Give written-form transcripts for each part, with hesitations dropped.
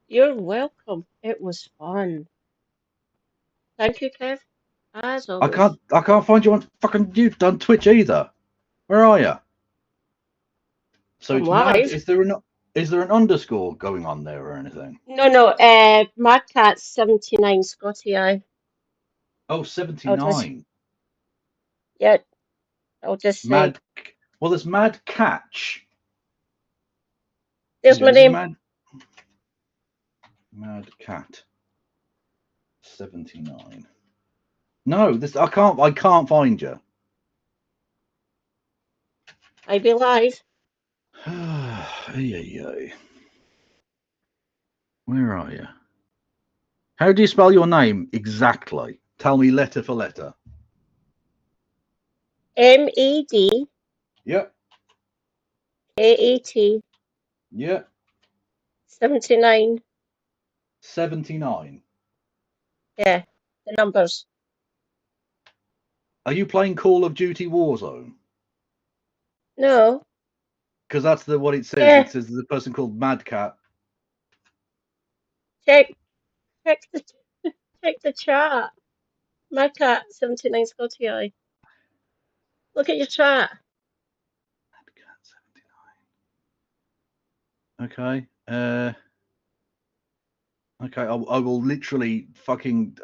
You're welcome. It was fun. Thank you, Kev. As always. I can't find you on fucking you done Twitch either. Where are you? So I'm it's mad. live. Is there an underscore going on there or anything? No, Mad Cat 79 Scotty Oh, I'll just 79. yeah, I'll just say Mad. Well, there's Mad Catch. there's Yeah, my this is name. Mad Cat 79. No, this I can't find you. I be live. Ay, ay, ay. Where are you? How do you spell your name exactly? Tell me letter for letter. MAD Yep, AAT yep. 79. 79. Yeah, the numbers. Are you playing Call of Duty Warzone? No. Because that's what it says. Yeah, It says there's a person called Mad Cat. check check the check the chat. Mad Cat 79 Scotty Look at your chat. Mad Cat 79. Okay. Okay. I will literally fucking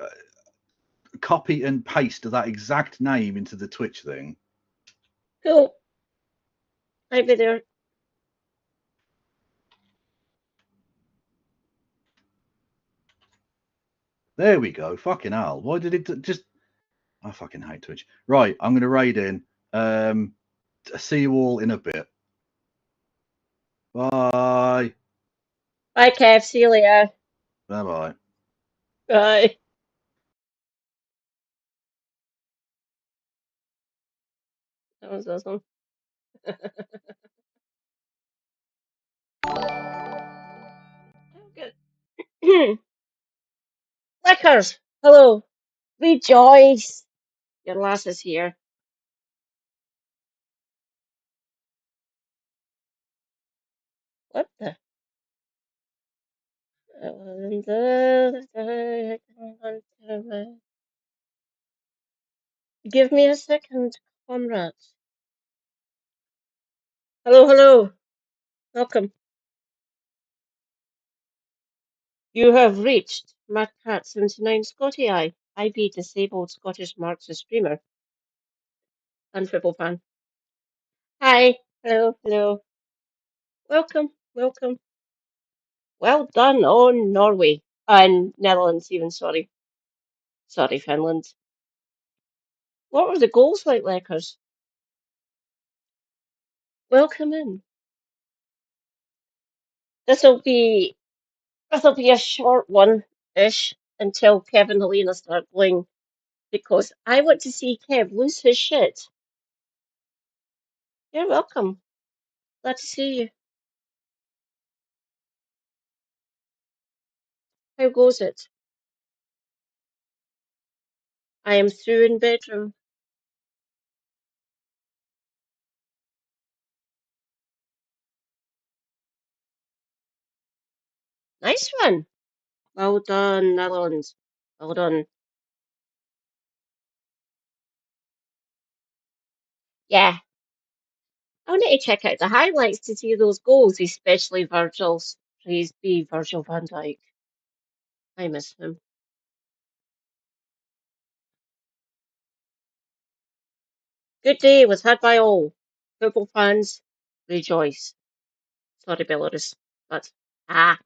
copy and paste that exact name into the Twitch thing. Cool. I'll be there. There we go. Fucking hell. Why did it just? I fucking hate Twitch. Right. I'm gonna raid in. See you all in a bit. Bye. Bye, Kev. See you later. Bye bye. Bye. That was awesome. Oh, good. Lickers, hello. Rejoice. Your lass is here. What the? Give me a second, comrades. Hello, hello. Welcome. You have reached MadCat 79 Scotty IB disabled Scottish Marxist streamer and football fan. Hi. Hello, hello. Welcome, welcome. Well done on Norway. And Netherlands even, sorry. Sorry, Finland. What were the goals like, Leckers? Welcome in. This'll be a short one-ish until Kev and Helena start playing because I want to see Kev lose his shit. You're welcome. Glad to see you. How goes it? I am through in bedroom. Nice one. Well done, Netherlands. Well done. Yeah, I need to check out the highlights to see those goals, especially Virgil's. Praise be Virgil van Dijk. I miss him. Good day was had by all. Football fans, rejoice. Sorry, Belarus, but ah.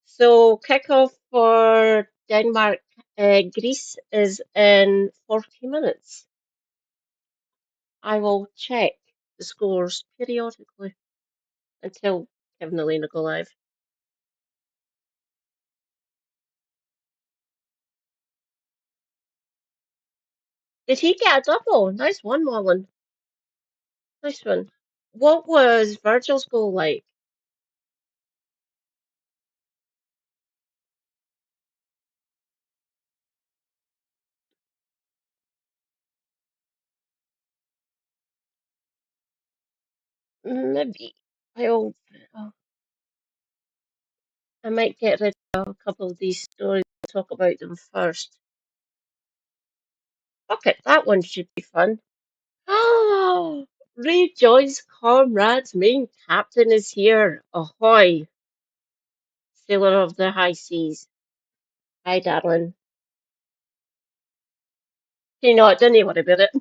So kickoff for Denmark, Greece is in 40 minutes. I will check the scores periodically until Kevin and Elena go live. Did he get a double? Nice one, Marlon. Nice one. What was Virgil's goal like? Maybe. I'll, oh. I might get rid of a couple of these stories and talk about them first. Okay, that one should be fun. Oh, Rejoice, comrades, main captain is here. Ahoy, sailor of the high seas. Hi, darling. You know, don't you worry about it.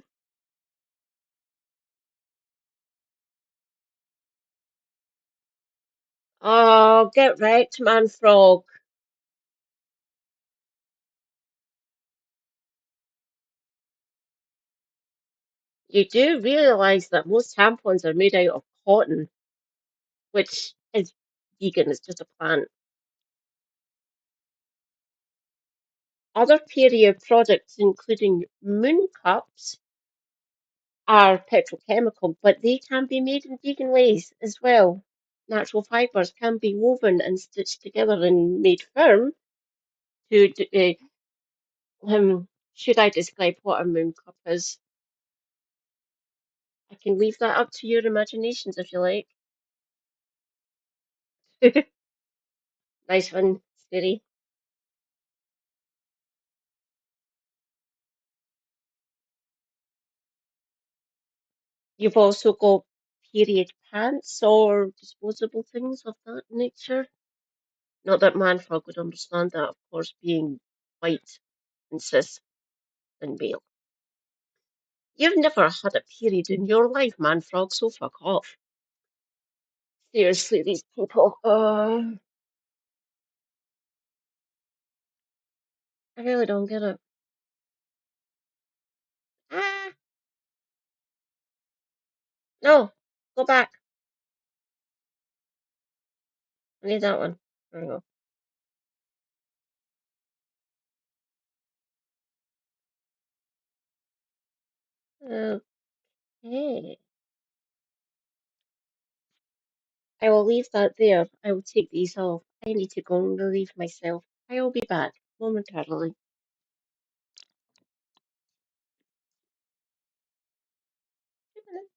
Oh, get wrecked, man, frog. You do realize that most tampons are made out of cotton, which is vegan, it's just a plant. Other period products, including moon cups, are petrochemical, but they can be made in vegan ways as well. Natural fibers can be woven and stitched together and made firm to, should I describe what a moon cup is? I can leave that up to your imaginations if you like. Nice one, Siri. You've also got period pants or disposable things of that nature. Not that Manfrog would understand that, of course, being white and cis and male. You've never had a period in your life, Manfrog, so fuck off. Seriously, these people. I really don't get it. Ah, no, go back. I need that one. There we go. Okay. I will leave that there. I will take these off. I need to go and relieve myself. I will be back momentarily. 2 minutes.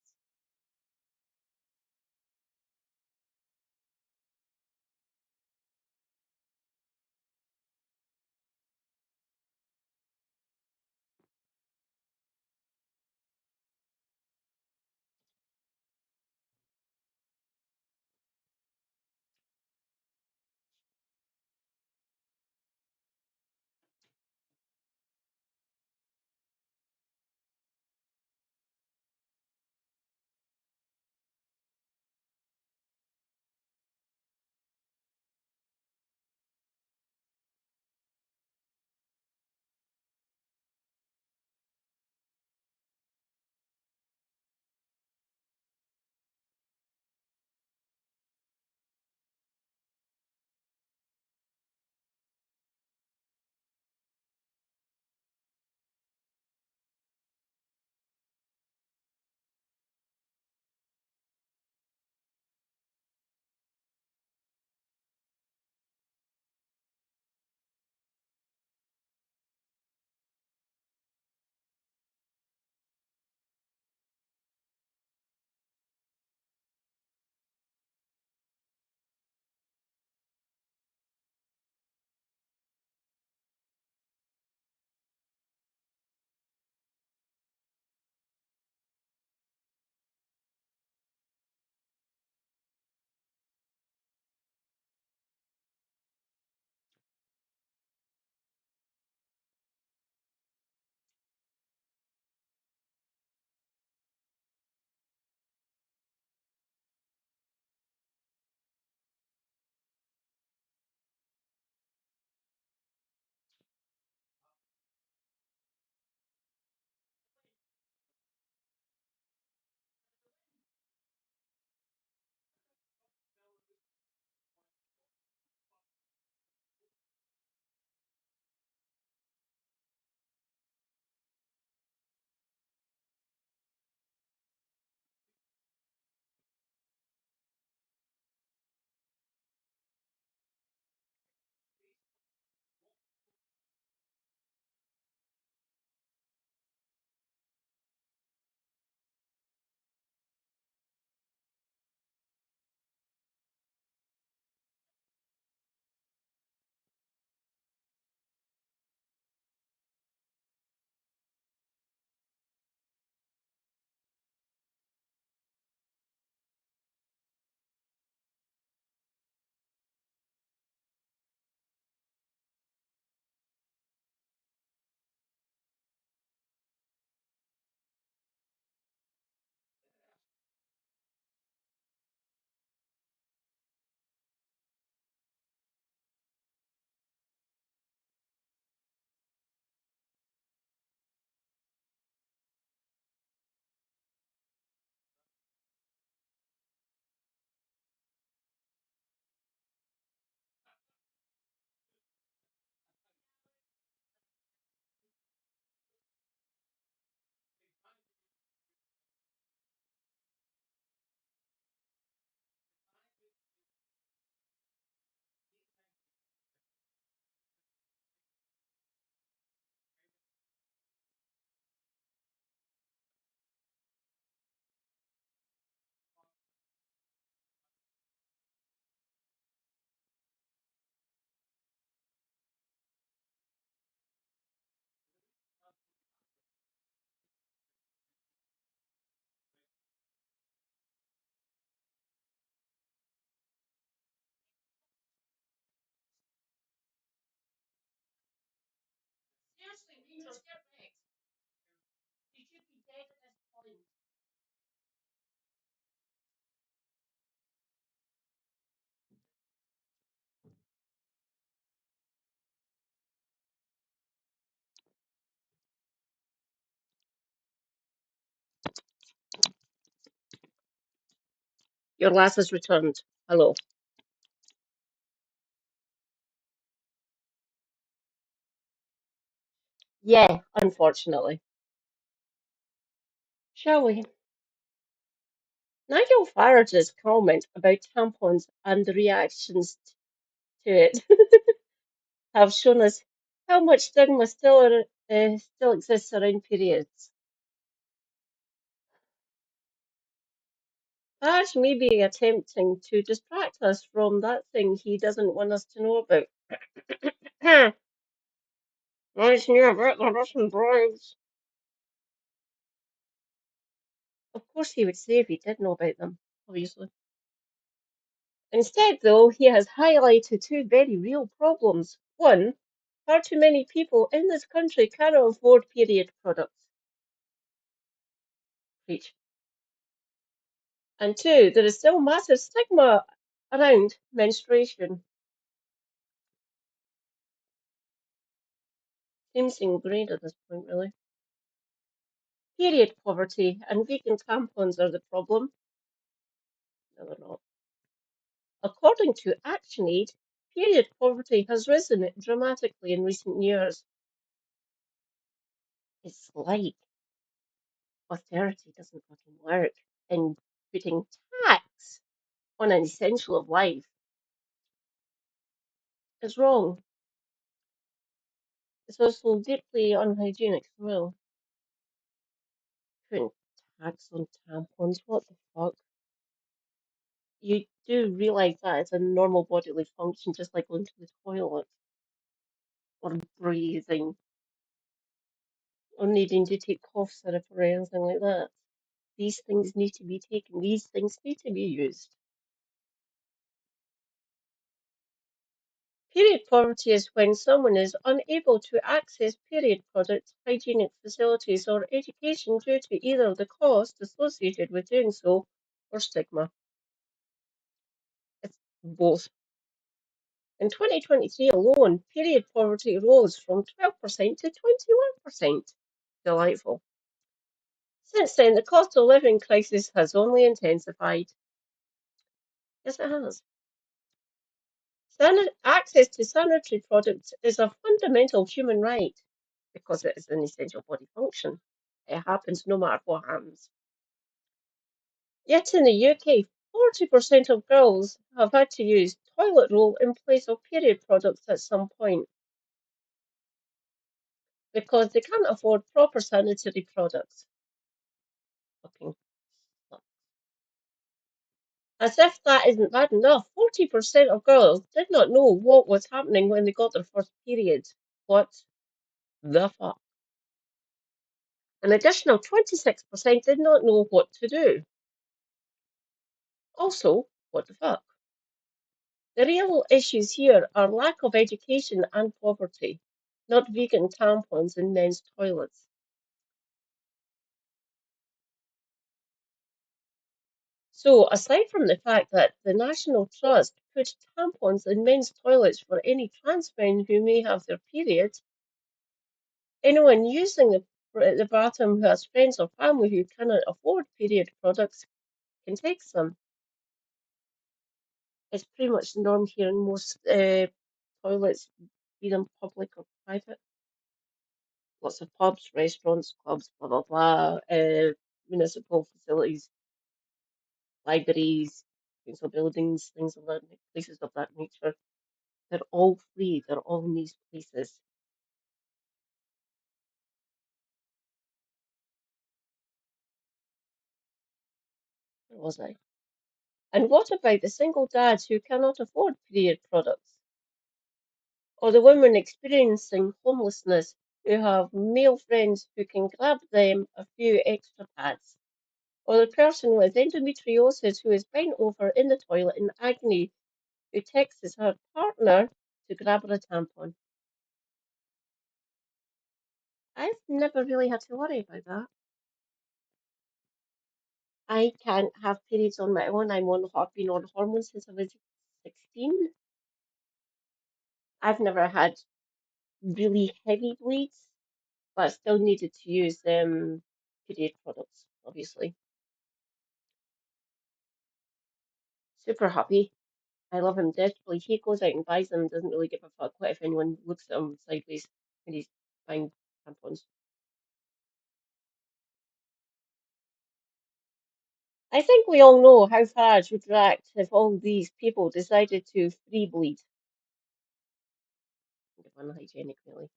Your lass has returned. Hello. Yeah, unfortunately. Shall we? Nigel Farage's comment about tampons and the reactions to it have shown us how much stigma still exists around periods. Farage may be attempting to distract us from that thing he doesn't want us to know about. Nice new about the Russian brides. Of course he would say if he did know about them, obviously. Instead, though, he has highlighted two very real problems. One, far too many people in this country cannot afford period products. Preach. And two, there is still massive stigma around menstruation. Seems ingrained at this point, really. Period poverty and vegan tampons are the problem. No, they're not. According to ActionAid, period poverty has risen dramatically in recent years. It's like austerity doesn't fucking work, and putting tax on an essential of life is wrong. It's also deeply unhygienic as well. Putting tax on tampons, what the fuck? You do realise that it's a normal bodily function, just like going to the toilet or breathing or needing to take cough syrup or anything like that. These things need to be taken, these things need to be used. Period poverty is when someone is unable to access period products, hygienic facilities, or education due to either the cost associated with doing so or stigma. It's both. In 2023 alone, period poverty rose from 12% to 21%. Delightful. Since then, the cost of living crisis has only intensified. Yes, it has. Access to sanitary products is a fundamental human right because it is an essential body function. It happens no matter what happens. Yet in the UK, 40% of girls have had to use toilet roll in place of period products at some point because they can't afford proper sanitary products. Fucking sucks. As if that isn't bad enough, 40% of girls did not know what was happening when they got their first period. What the fuck? An additional 26% did not know what to do. Also, what the fuck? The real issues here are lack of education and poverty, not vegan tampons in men's toilets. So, aside from the fact that the National Trust put tampons in men's toilets for any trans men who may have their period, anyone using the bathroom who has friends or family who cannot afford period products can take some. It's pretty much the norm here in most toilets, be them public or private. Lots of pubs, restaurants, clubs, blah blah blah, municipal facilities, libraries, council buildings, things of that, places of that nature. They're all free. They're all in these places. Where was I? And what about the single dads who cannot afford period products? Or the women experiencing homelessness who have male friends who can grab them a few extra pads? Or the person with endometriosis who is bent over in the toilet in agony who texts her partner to grab her a tampon? I've never really had to worry about that. I can't have periods on my own. Been on hormones since I was 16. I've never had really heavy bleeds, but I still needed to use period products, obviously. Super happy. I love him dearly. He goes out and buys them, doesn't really give a fuck what if anyone looks at him sideways when he's buying tampons. I think we all know how far it would react if all these people decided to free bleed. Unhygienic, really.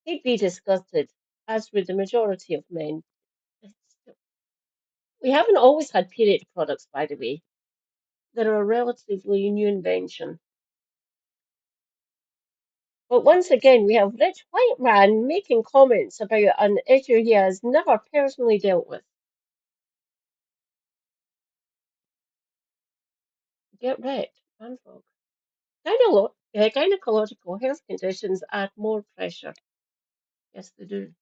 He'd be disgusted, as would the majority of men. We haven't always had period products, by the way. They're a relatively new invention. But once again, we have Rich White Man making comments about an issue he has never personally dealt with. Get wrecked, man frog. Gynecological health conditions add more pressure. Yes, they do.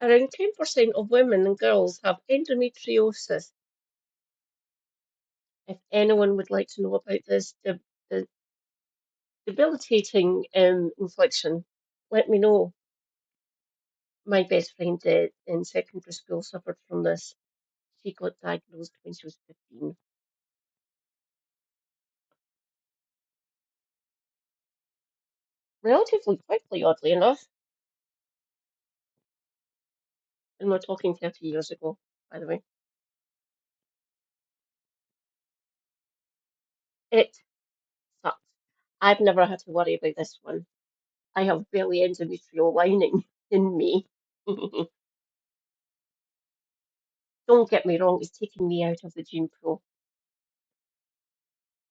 Around 10% of women and girls have endometriosis. If anyone would like to know about this the debilitating infliction, let me know. My best friend in secondary school suffered from this. She got diagnosed when she was 15. Relatively quickly, oddly enough. And we're talking 30 years ago, by the way. It sucks. I've never had to worry about this one. I have barely endometrial lining in me. Don't get me wrong, it's taking me out of the gene pool,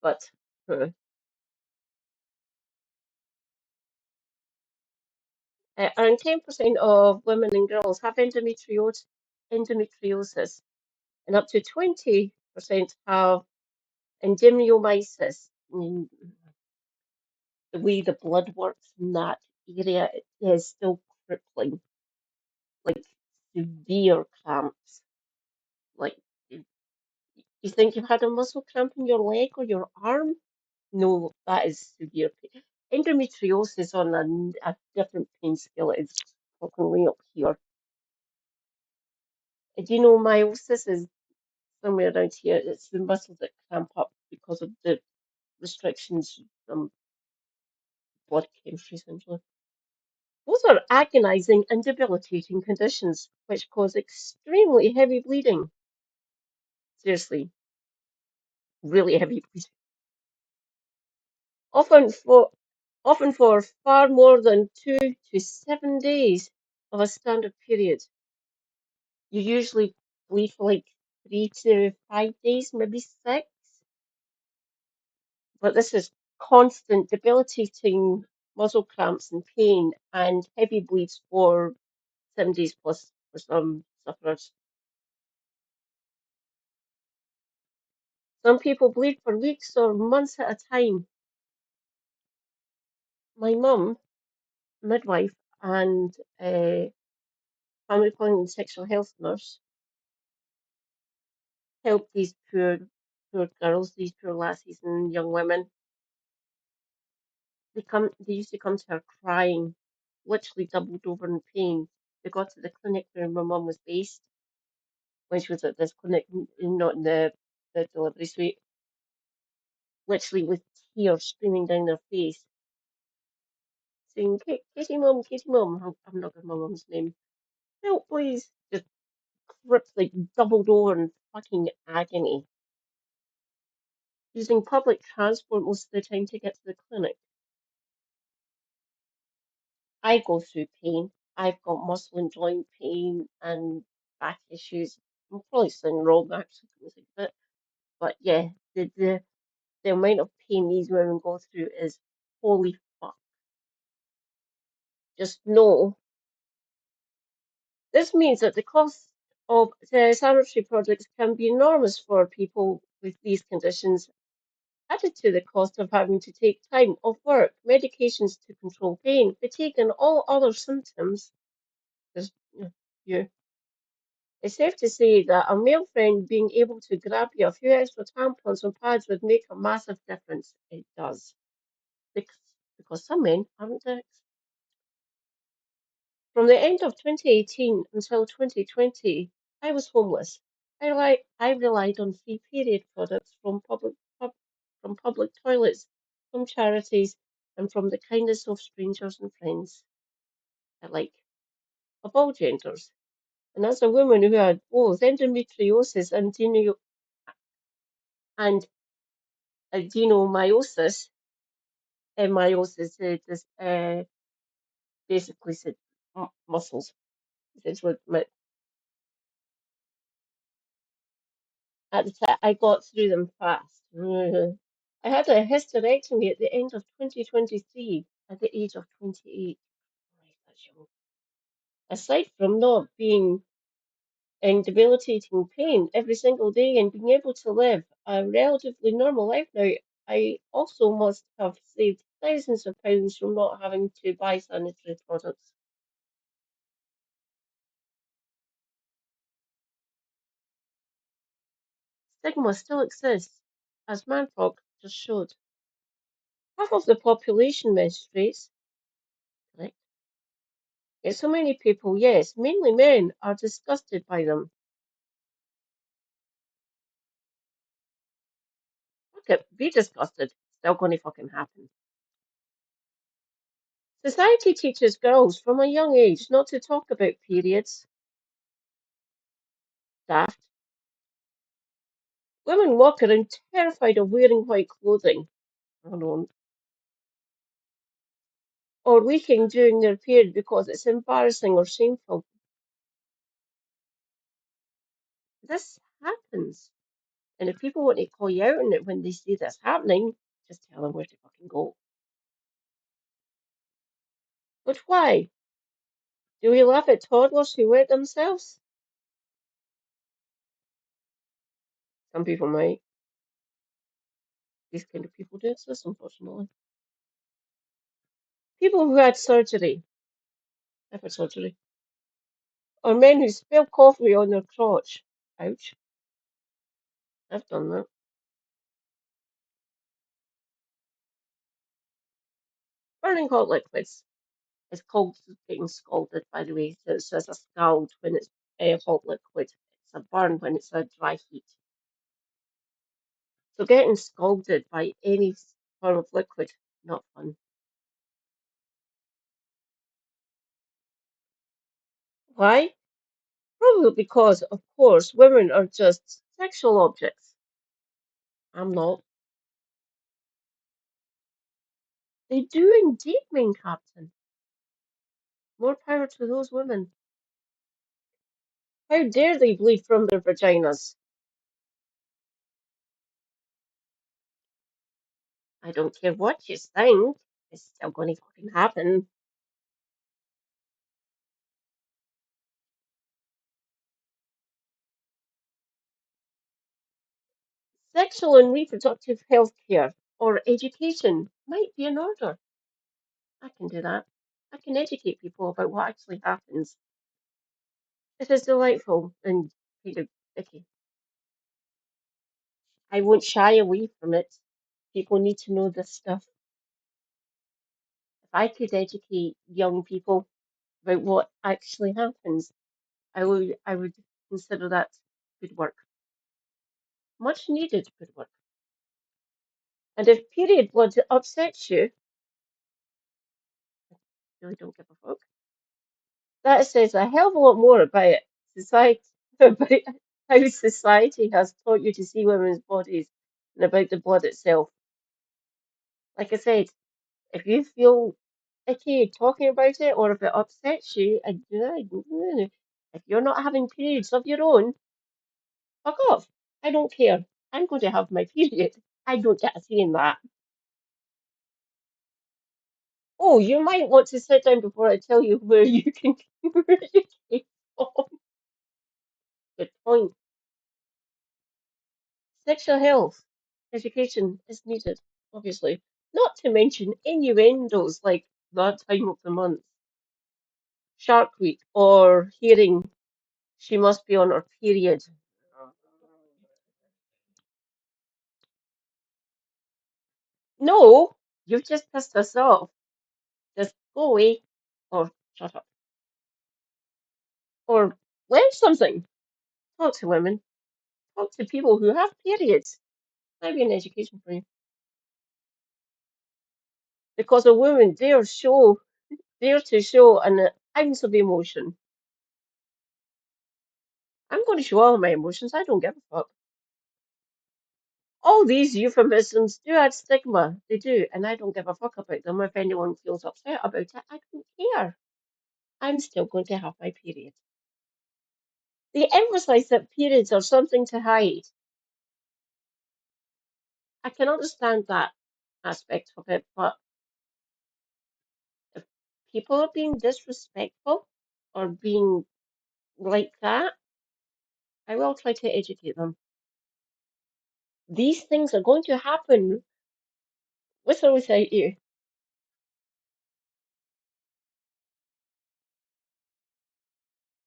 but around 10% of women and girls have endometriosis, and up to 20% have endomyomyces. The way the blood works in that area is still crippling, like severe cramps. Like you think you've had a muscle cramp in your leg or your arm? No, that is severe pain. Endometriosis on a different pain scale is fucking way up here. Do you know meiosis is somewhere around here? It's the muscles that cramp up because of the restrictions from blood chemistry, essentially. Those are agonizing and debilitating conditions which cause extremely heavy bleeding. Seriously, really heavy bleeding. Often for often for far more than 2 to 7 days of a standard period. You usually bleed for like 3 to 5 days, maybe six. But this is constant, debilitating muscle cramps and pain and heavy bleeds for 7 days plus for some sufferers. Some people bleed for weeks or months at a time. My mum, midwife, and family planning and sexual health nurse, helped these poor girls, these poor lassies and young women. They used to come to her crying, literally doubled over in pain. They got to the clinic where my mum was based when she was at this clinic, not in the delivery suite, literally with tears streaming down their face, saying, Katie mum, I'm not giving my mum's name. Help, please. Just gripped, like doubled over in fucking agony. Using public transport most of the time to get to the clinic. I go through pain. I've got muscle and joint pain and back issues. I'm probably saying wrong actually, come to think of it. But yeah, the amount of pain these women go through is holy fuck. just know this means that the cost of the sanitary products can be enormous for people with these conditions, added to the cost of having to take time off work, medications to control pain, fatigue, and all other symptoms. There's, you. It's safe to say that a male friend being able to grab you a few extra tampons or pads would make a massive difference. It does. Because, because some men aren't dicks. From the end of 2018 until 2020, I was homeless. I relied on free period products from public toilets, from charities, and from the kindness of strangers and friends alike, of all genders. And as a woman who had both endometriosis and adenomyosis, and meiosis is basically muscles. It's what at the time I got through them fast. I had a hysterectomy at the end of 2023 at the age of 28. Right, that's young. Aside from not being in debilitating pain every single day and being able to live a relatively normal life now, I also must have saved thousands of pounds from not having to buy sanitary products. Stigma still exists, as Manfog just showed. Half of the population menstruates, correct? Yet so many people, yes, mainly men, are disgusted by them. Fuck it, be disgusted. Still gonna fucking happen. Society teaches girls from a young age not to talk about periods. Daft. Women walk around terrified of wearing white clothing. I don't. Or leaking during their period because it's embarrassing or shameful. This happens. And if people want to call you out on it when they see this happening, just tell them where to fucking go. But why? Do we laugh at toddlers who wet themselves? Some people might. These kind of people do exist, unfortunately. People who had surgery, I've had surgery, or men who spill coffee on their crotch. Ouch. I've done that. Burning hot liquids. It's called getting scalded, by the way. So it's just a scald when it's a hot liquid. It's a burn when it's a dry heat. So getting scalded by any form of liquid, not fun. Why? Probably because, of course, women are just sexual objects. I'm not. They do indeed, main captain. More power to those women. How dare they bleed from their vaginas? I don't care what you think. It's still going to fucking happen. Sexual and reproductive health care or education might be in order. I can do that. I can educate people about what actually happens. It is delightful and kind of icky. I won't shy away from it. People need to know this stuff. If I could educate young people about what actually happens, I would consider that good work. Much needed good work. And if period blood upsets you, really don't give a fuck. That says a hell of a lot more about society, about how society has taught you to see women's bodies and about the blood itself. Like I said, if you feel icky talking about it, or if it upsets you, if you're not having periods of your own, fuck off. I don't care. I'm going to have my period. I don't get a say in that. Oh, you might want to sit down before I tell you where you can where you came from. Good point. Sexual health education is needed, obviously. Not to mention innuendos like that time of the month, Shark Week, or hearing she must be on her period. No, you've just pissed us off. Just go away or shut up. Or learn something. Talk to women. Talk to people who have periods. Maybe an education for you. Because a woman dare to show an ounce of emotion. I'm going to show all my emotions. I don't give a fuck. All these euphemisms do add stigma. They do, and I don't give a fuck about them. If anyone feels upset about it, I don't care. I'm still going to have my period. They emphasize that periods are something to hide. I can understand that aspect of it, but if people are being disrespectful or being like that, I will try to educate them. These things are going to happen with or without you.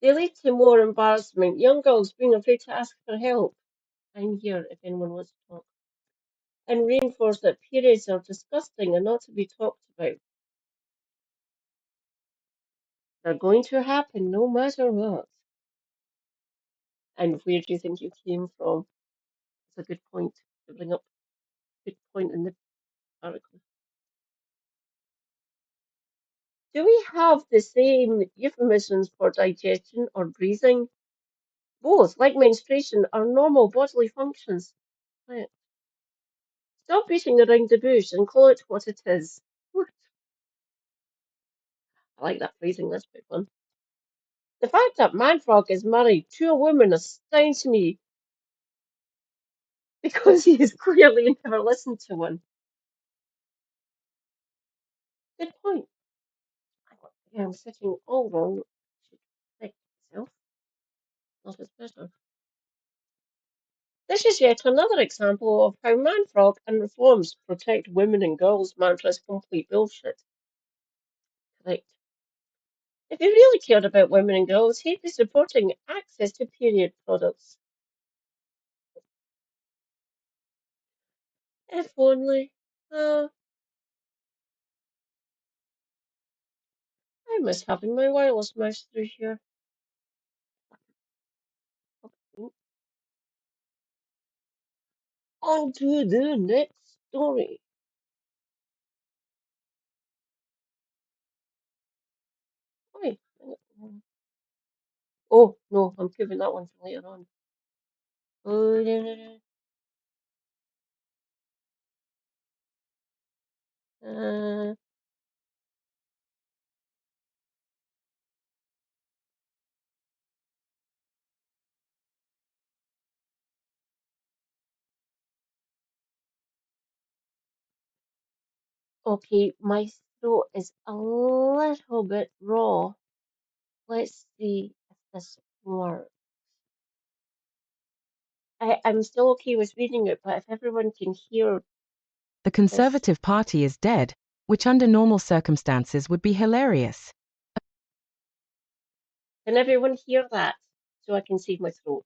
They lead to more embarrassment. Young girls being afraid to ask for help. I'm here if anyone wants to talk. And reinforce that periods are disgusting and not to be talked about. They're going to happen no matter what. And where do you think you came from? It's a good point to bring up. Good point in the article. Do we have the same euphemisms for digestion or breathing? Both, like menstruation, are normal bodily functions. Right. Stop beating around the bush and call it what it is. What? I like that phrasing, that's quite fun. The fact that Manfrog is married to a woman astounds me because he has clearly never listened to one. Good point. Yeah, I'm sitting all wrong. I should correct myself. Not as better. This is yet another example of how Manfrog and reforms protect women and girls mantras complete bullshit. Correct. If he really cared about women and girls, he'd be supporting access to period products. If only. Uh, I miss having my wireless mouse through here. On to the next story. Wait. Oh, no, I'm keeping that one for later on. Oh, no, no, no. Okay, my throat is a little bit raw. Let's see if this works. I'm still okay with reading it, but if everyone can hear The this, Conservative Party is dead, which under normal circumstances would be hilarious. can everyone hear that? So I can save my throat.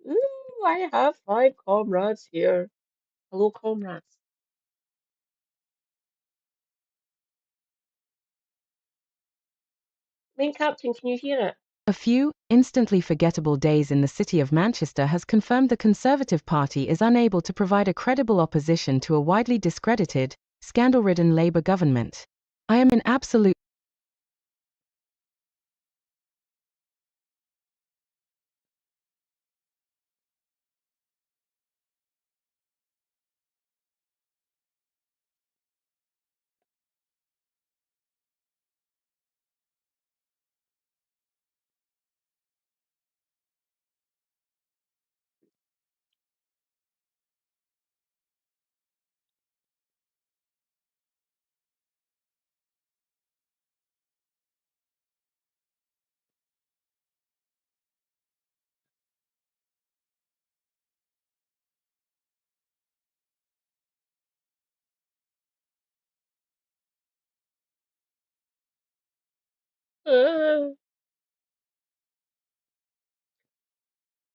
Ooh, I have 5 comrades here. Hello, comrades. Main captain, can you hear it? A few, instantly forgettable days in the city of Manchester has confirmed the Conservative Party is unable to provide a credible opposition to a widely discredited, scandal-ridden Labour government. I am in absolute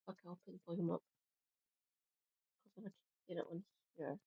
Okay, I'll pull him up. I'm gonna get it on here.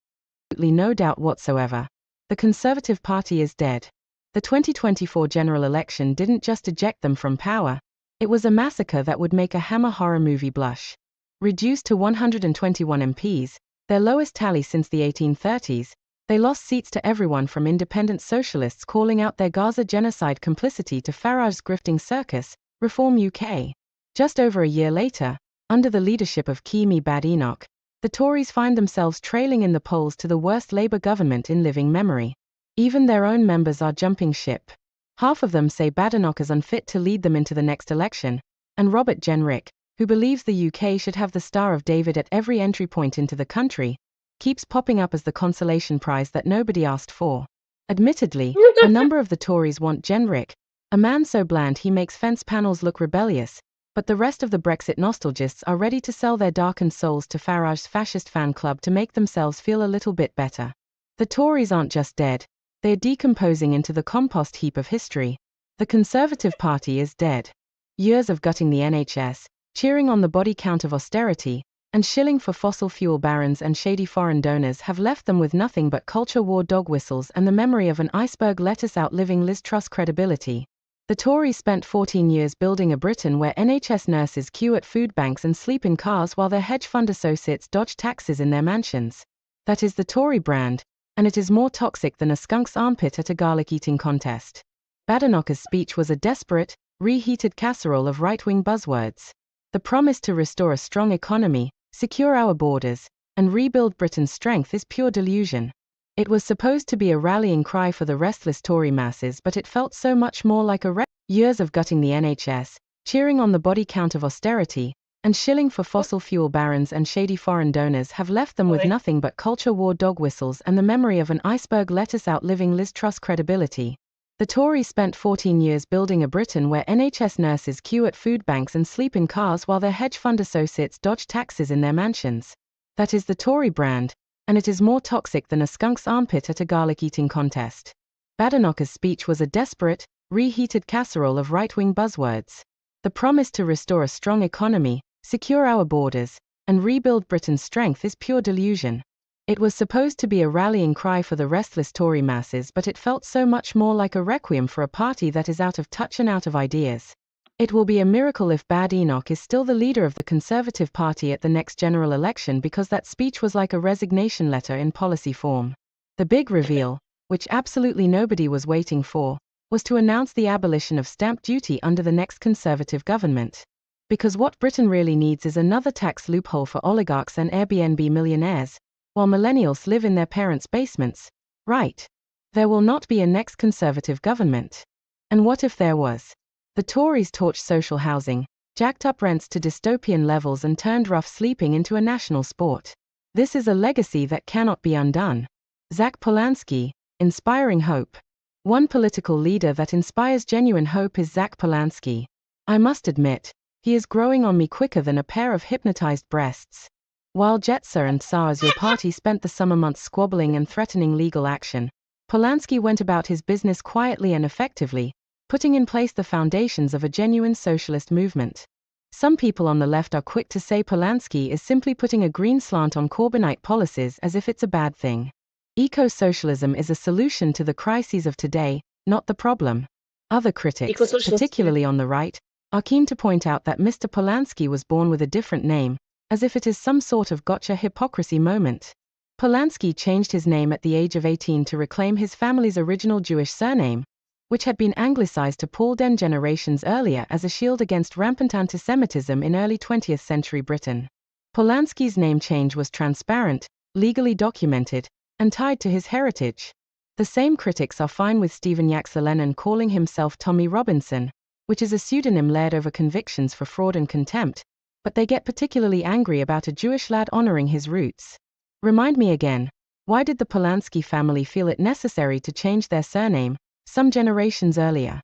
Absolutely no doubt whatsoever. The Conservative Party is dead. The 2024 general election didn't just eject them from power. It was a massacre that would make a Hammer horror movie blush. Reduced to 121 MPs, their lowest tally since the 1830s, they lost seats to everyone from independent socialists calling out their Gaza genocide complicity to Farage's grifting circus, Reform UK. Just over a year later, under the leadership of Kemi Badenoch, the Tories find themselves trailing in the polls to the worst Labour government in living memory. Even their own members are jumping ship. Half of them say Badenoch is unfit to lead them into the next election, and Robert Jenrick, who believes the UK should have the Star of David at every entry point into the country, keeps popping up as the consolation prize that nobody asked for. Admittedly, a number of the Tories want Jenrick, a man so bland he makes fence panels look rebellious, but the rest of the Brexit nostalgists are ready to sell their darkened souls to Farage's fascist fan club to make themselves feel a little bit better. The Tories aren't just dead, they're decomposing into the compost heap of history. The Conservative Party is dead. Years of gutting the NHS, cheering on the body count of austerity, and shilling for fossil fuel barons and shady foreign donors have left them with nothing but culture war dog whistles and the memory of an iceberg lettuce outliving Liz Truss credibility. The Tories spent 14 years building a Britain where NHS nurses queue at food banks and sleep in cars while their hedge fund associates dodge taxes in their mansions. That is the Tory brand, and it is more toxic than a skunk's armpit at a garlic eating contest. Badenoch's speech was a desperate, reheated casserole of right-wing buzzwords. The promise to restore a strong economy, secure our borders, and rebuild Britain's strength is pure delusion. It was supposed to be a rallying cry for the restless Tory masses, but it felt so much more like years of gutting the NHS, cheering on the body count of austerity, and shilling for fossil fuel barons and shady foreign donors have left them with nothing but culture war dog whistles and the memory of an iceberg lettuce outliving Liz Truss credibility. The Tories spent 14 years building a Britain where NHS nurses queue at food banks and sleep in cars while their hedge fund associates dodge taxes in their mansions. That is the Tory brand, and it is more toxic than a skunk's armpit at a garlic eating contest. Badenoch's speech was a desperate, reheated casserole of right-wing buzzwords. The promise to restore a strong economy, secure our borders, and rebuild Britain's strength is pure delusion. It was supposed to be a rallying cry for the restless Tory masses, but it felt so much more like a requiem for a party that is out of touch and out of ideas. It will be a miracle if Badenoch is still the leader of the Conservative Party at the next general election, because that speech was like a resignation letter in policy form. The big reveal, which absolutely nobody was waiting for, was to announce the abolition of stamp duty under the next Conservative government. Because what Britain really needs is another tax loophole for oligarchs and Airbnb millionaires, while millennials live in their parents' basements. Right. There will not be a next Conservative government. And what if there was? The Tories torched social housing, jacked up rents to dystopian levels and turned rough sleeping into a national sport. This is a legacy that cannot be undone. Zach Polanski, inspiring hope. One political leader that inspires genuine hope is Zach Polanski. I must admit, he is growing on me quicker than a pair of hypnotized breasts. While Jetsa and SARS, your party, spent the summer months squabbling and threatening legal action, Polanski went about his business quietly and effectively, putting in place the foundations of a genuine socialist movement. Some people on the left are quick to say Polanski is simply putting a green slant on Corbynite policies as if it's a bad thing. Eco-socialism is a solution to the crises of today, not the problem. Other critics, particularly on the right, are keen to point out that Mr. Polanski was born with a different name, as if it is some sort of gotcha hypocrisy moment. Polanski changed his name at the age of 18 to reclaim his family's original Jewish surname, which had been anglicized to Paul Den generations earlier as a shield against rampant antisemitism in early 20th century Britain. Polanski's name change was transparent, legally documented, and tied to his heritage. The same critics are fine with Stephen Yaxler-Lennon calling himself Tommy Robinson, which is a pseudonym laid over convictions for fraud and contempt, but they get particularly angry about a Jewish lad honoring his roots. Remind me again, why did the Polanski family feel it necessary to change their surname, some generations earlier?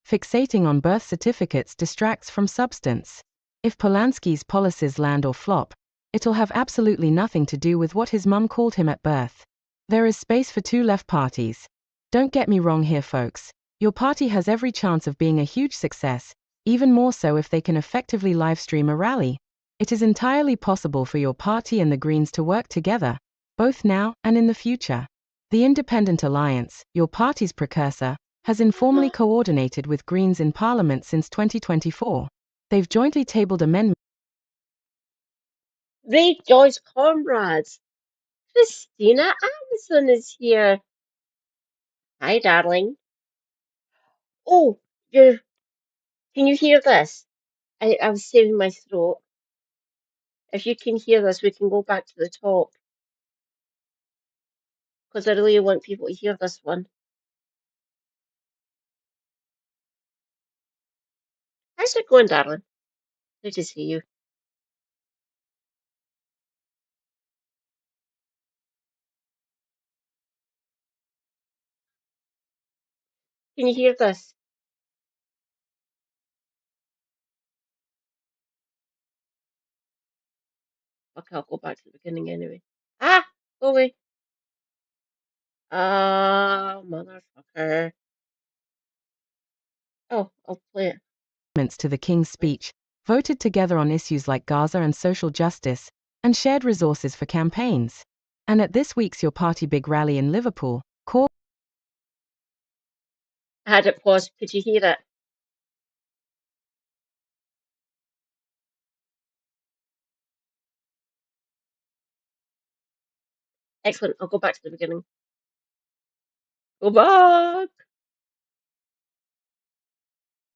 Fixating on birth certificates distracts from substance. If Polanski's policies land or flop, it'll have absolutely nothing to do with what his mum called him at birth. There is space for two left parties. Don't get me wrong here, folks. Your party has every chance of being a huge success, even more so if they can effectively live-stream a rally. It is entirely possible for your party and the Greens to work together, both now and in the future. The Independent Alliance, your party's precursor, has informally coordinated with Greens in Parliament since 2024. They've jointly tabled amendments. Rejoice, comrades! Christina Anderson is here. Hi, darling. Oh, can you hear this? I was saving my throat. If you can hear this, we can go back to the top because I really want people to hear this one. How's it going, darling? Good to see you. Can you hear this? Okay, I'll go back to the beginning anyway. Ah, go away. Motherfucker. Oh, I'll play it. To the King's Speech, voted together on issues like Gaza and social justice, and shared resources for campaigns. And at this week's Your Party Big Rally in Liverpool, I had it paused. Could you hear it? Excellent. I'll go back to the beginning. Go back.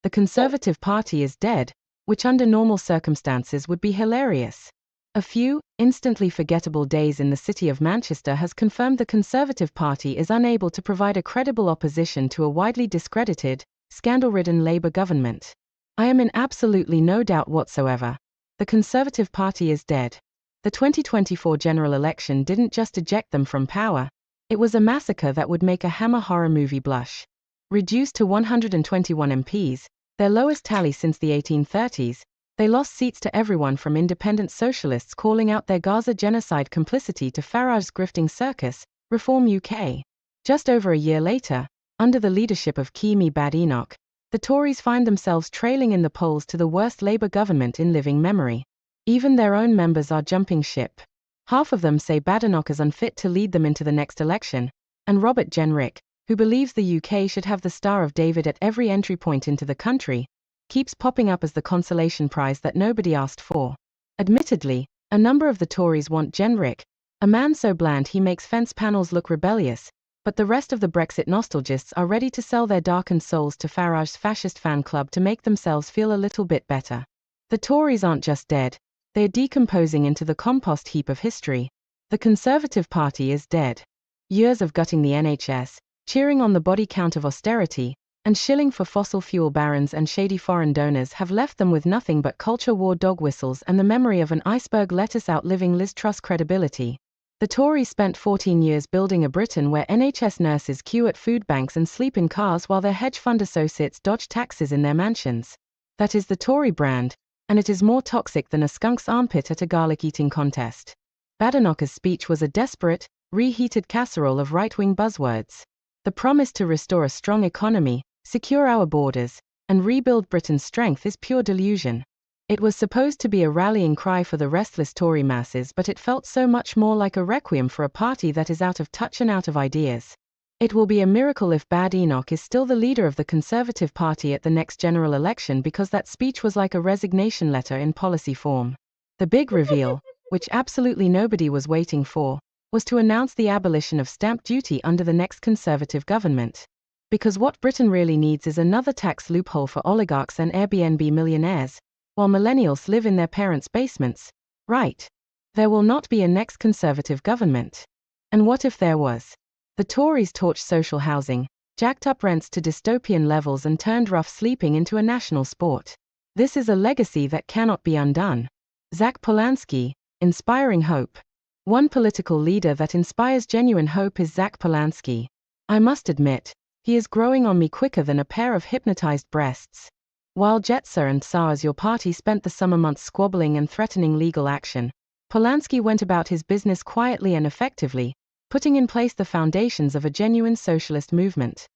The Conservative Party is dead, which under normal circumstances would be hilarious. A few, instantly forgettable days in the city of Manchester has confirmed the Conservative Party is unable to provide a credible opposition to a widely discredited, scandal-ridden Labour government. I am in absolutely no doubt whatsoever. The Conservative Party is dead. The 2024 general election didn't just eject them from power. It was a massacre that would make a Hammer horror movie blush. Reduced to 121 MPs, their lowest tally since the 1830s, they lost seats to everyone from independent socialists calling out their Gaza genocide complicity to Farage's grifting circus, Reform UK. Just over a year later, under the leadership of Kemi Badenoch, the Tories find themselves trailing in the polls to the worst Labour government in living memory. Even their own members are jumping ship. Half of them say Badenoch is unfit to lead them into the next election, and Robert Jenrick, who believes the UK should have the Star of David at every entry point into the country, keeps popping up as the consolation prize that nobody asked for. Admittedly, a number of the Tories want Jenrick, a man so bland he makes fence panels look rebellious, but the rest of the Brexit nostalgists are ready to sell their darkened souls to Farage's fascist fan club to make themselves feel a little bit better. The Tories aren't just dead, they're decomposing into the compost heap of history. The Conservative Party is dead. Years of gutting the NHS, cheering on the body count of austerity, and shilling for fossil fuel barons and shady foreign donors have left them with nothing but culture war dog whistles and the memory of an iceberg lettuce outliving Liz Truss credibility. The Tories spent 14 years building a Britain where NHS nurses queue at food banks and sleep in cars while their hedge fund associates dodge taxes in their mansions. That is the Tory brand, and it is more toxic than a skunk's armpit at a garlic eating contest. Badenoch's speech was a desperate, reheated casserole of right-wing buzzwords. The promise to restore a strong economy, secure our borders, and rebuild Britain's strength is pure delusion. It was supposed to be a rallying cry for the restless Tory masses, but it felt so much more like a requiem for a party that is out of touch and out of ideas. It will be a miracle if Badenoch is still the leader of the Conservative Party at the next general election, because that speech was like a resignation letter in policy form. The big reveal, which absolutely nobody was waiting for, was to announce the abolition of stamp duty under the next Conservative government. Because what Britain really needs is another tax loophole for oligarchs and Airbnb millionaires, while millennials live in their parents' basements. Right. There will not be a next Conservative government. And what if there was? The Tories torched social housing, jacked up rents to dystopian levels and turned rough sleeping into a national sport. This is a legacy that cannot be undone. Zach Polanski, inspiring hope. One political leader that inspires genuine hope is Zach Polanski. I must admit, he is growing on me quicker than a pair of hypnotized breasts. While Jetsa and SARS your party spent the summer months squabbling and threatening legal action, Polanski went about his business quietly and effectively, putting in place the foundations of a genuine socialist movement.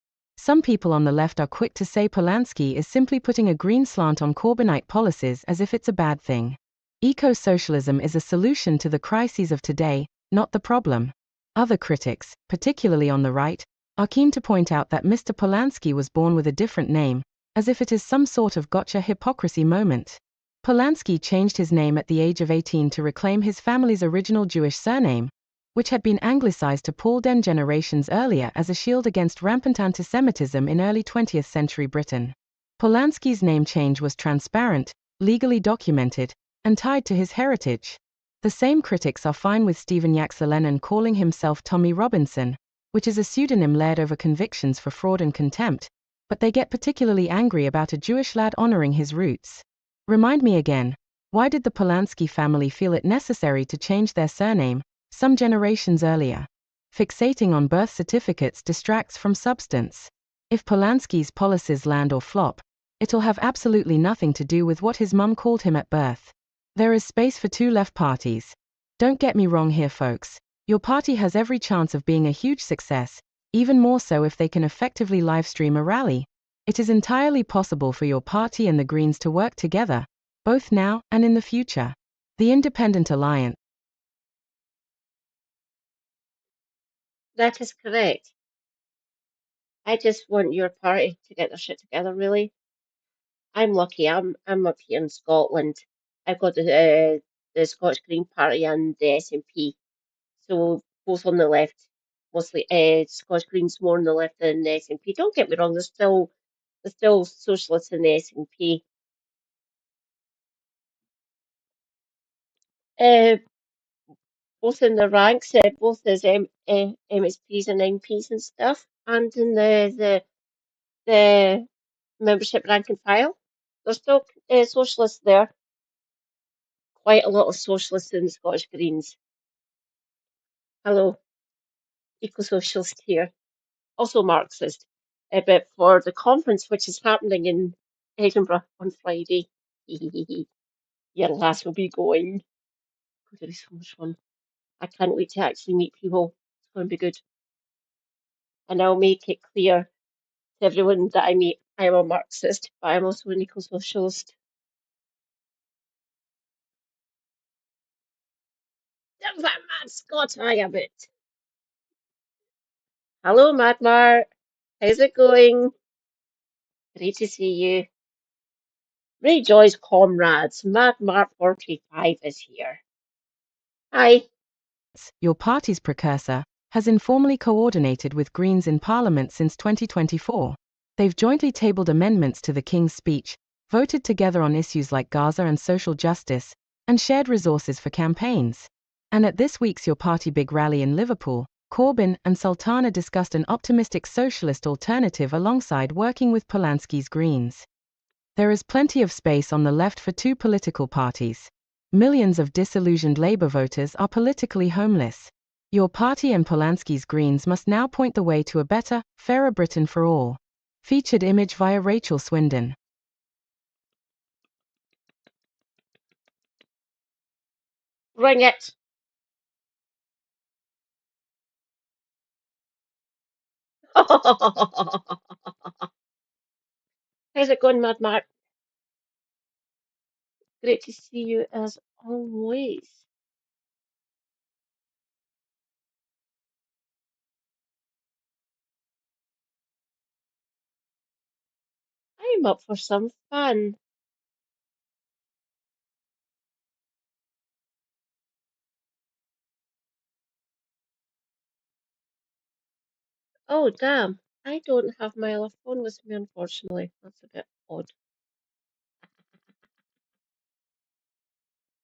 Some people on the left are quick to say Polanski is simply putting a green slant on Corbynite policies as if it's a bad thing. Eco-socialism is a solution to the crises of today, not the problem. Other critics, particularly on the right, are keen to point out that Mr. Polanski was born with a different name, as if it is some sort of gotcha hypocrisy moment. Polanski changed his name at the age of 18 to reclaim his family's original Jewish surname, which had been anglicized to Paul Den generations earlier as a shield against rampant antisemitism in early 20th century Britain. Polanski's name change was transparent, legally documented, and tied to his heritage. The same critics are fine with Stephen Yaxelenin calling himself Tommy Robinson, which is a pseudonym laid over convictions for fraud and contempt, but they get particularly angry about a Jewish lad honoring his roots. Remind me again, why did the Polanski family feel it necessary to change their surname some generations earlier? Fixating on birth certificates distracts from substance. If Polanski's policies land or flop, it'll have absolutely nothing to do with what his mum called him at birth. There is space for two left parties. Don't get me wrong here, folks. Your party has every chance of being a huge success, even more so if they can effectively livestream a rally. It is entirely possible for your party and the Greens to work together, both now and in the future. The Independent Alliance. That is correct. I just want your party to get their shit together, really. I'm lucky. I'm up here in Scotland. I've got the Scottish Green Party and the SNP. So both on the left, mostly Scottish Greens more on the left than the SNP. Don't get me wrong, there's still socialists in the SNP. Uh, both in the ranks, both as MSPs and MPs and stuff, and in the membership rank and file. There's still socialists there. Quite a lot of socialists in the Scottish Greens. Hello, eco-socialist here. Also Marxist. But for the conference, which is happening in Edinburgh on Friday, your lass will be going. It's going to be so much fun. I can't wait to actually meet people. It's going to be good. And I'll make it clear to everyone that I meet I am a Marxist, but I'm also an eco-socialist. There's that mad Scot I am it. Hello, Madmar. How's it going? Great to see you. Rejoice, comrades. Madmar 45 is here. Hi. Your party's precursor, has informally coordinated with Greens in Parliament since 2024. They've jointly tabled amendments to the King's Speech, voted together on issues like Gaza and social justice, and shared resources for campaigns. And at this week's Your Party Big Rally in Liverpool, Corbyn and Sultana discussed an optimistic socialist alternative alongside working with Polanski's Greens. There is plenty of space on the left for two political parties. Millions of disillusioned Labour voters are politically homeless. Your party and Polanski's Greens must now point the way to a better, fairer Britain for all. Featured image via Rachel Swindon. Bring it. How's it going, Mad Mark? Great to see you as always. I'm up for some fun. Oh, damn. I don't have my other phone with me, unfortunately. That's a bit odd.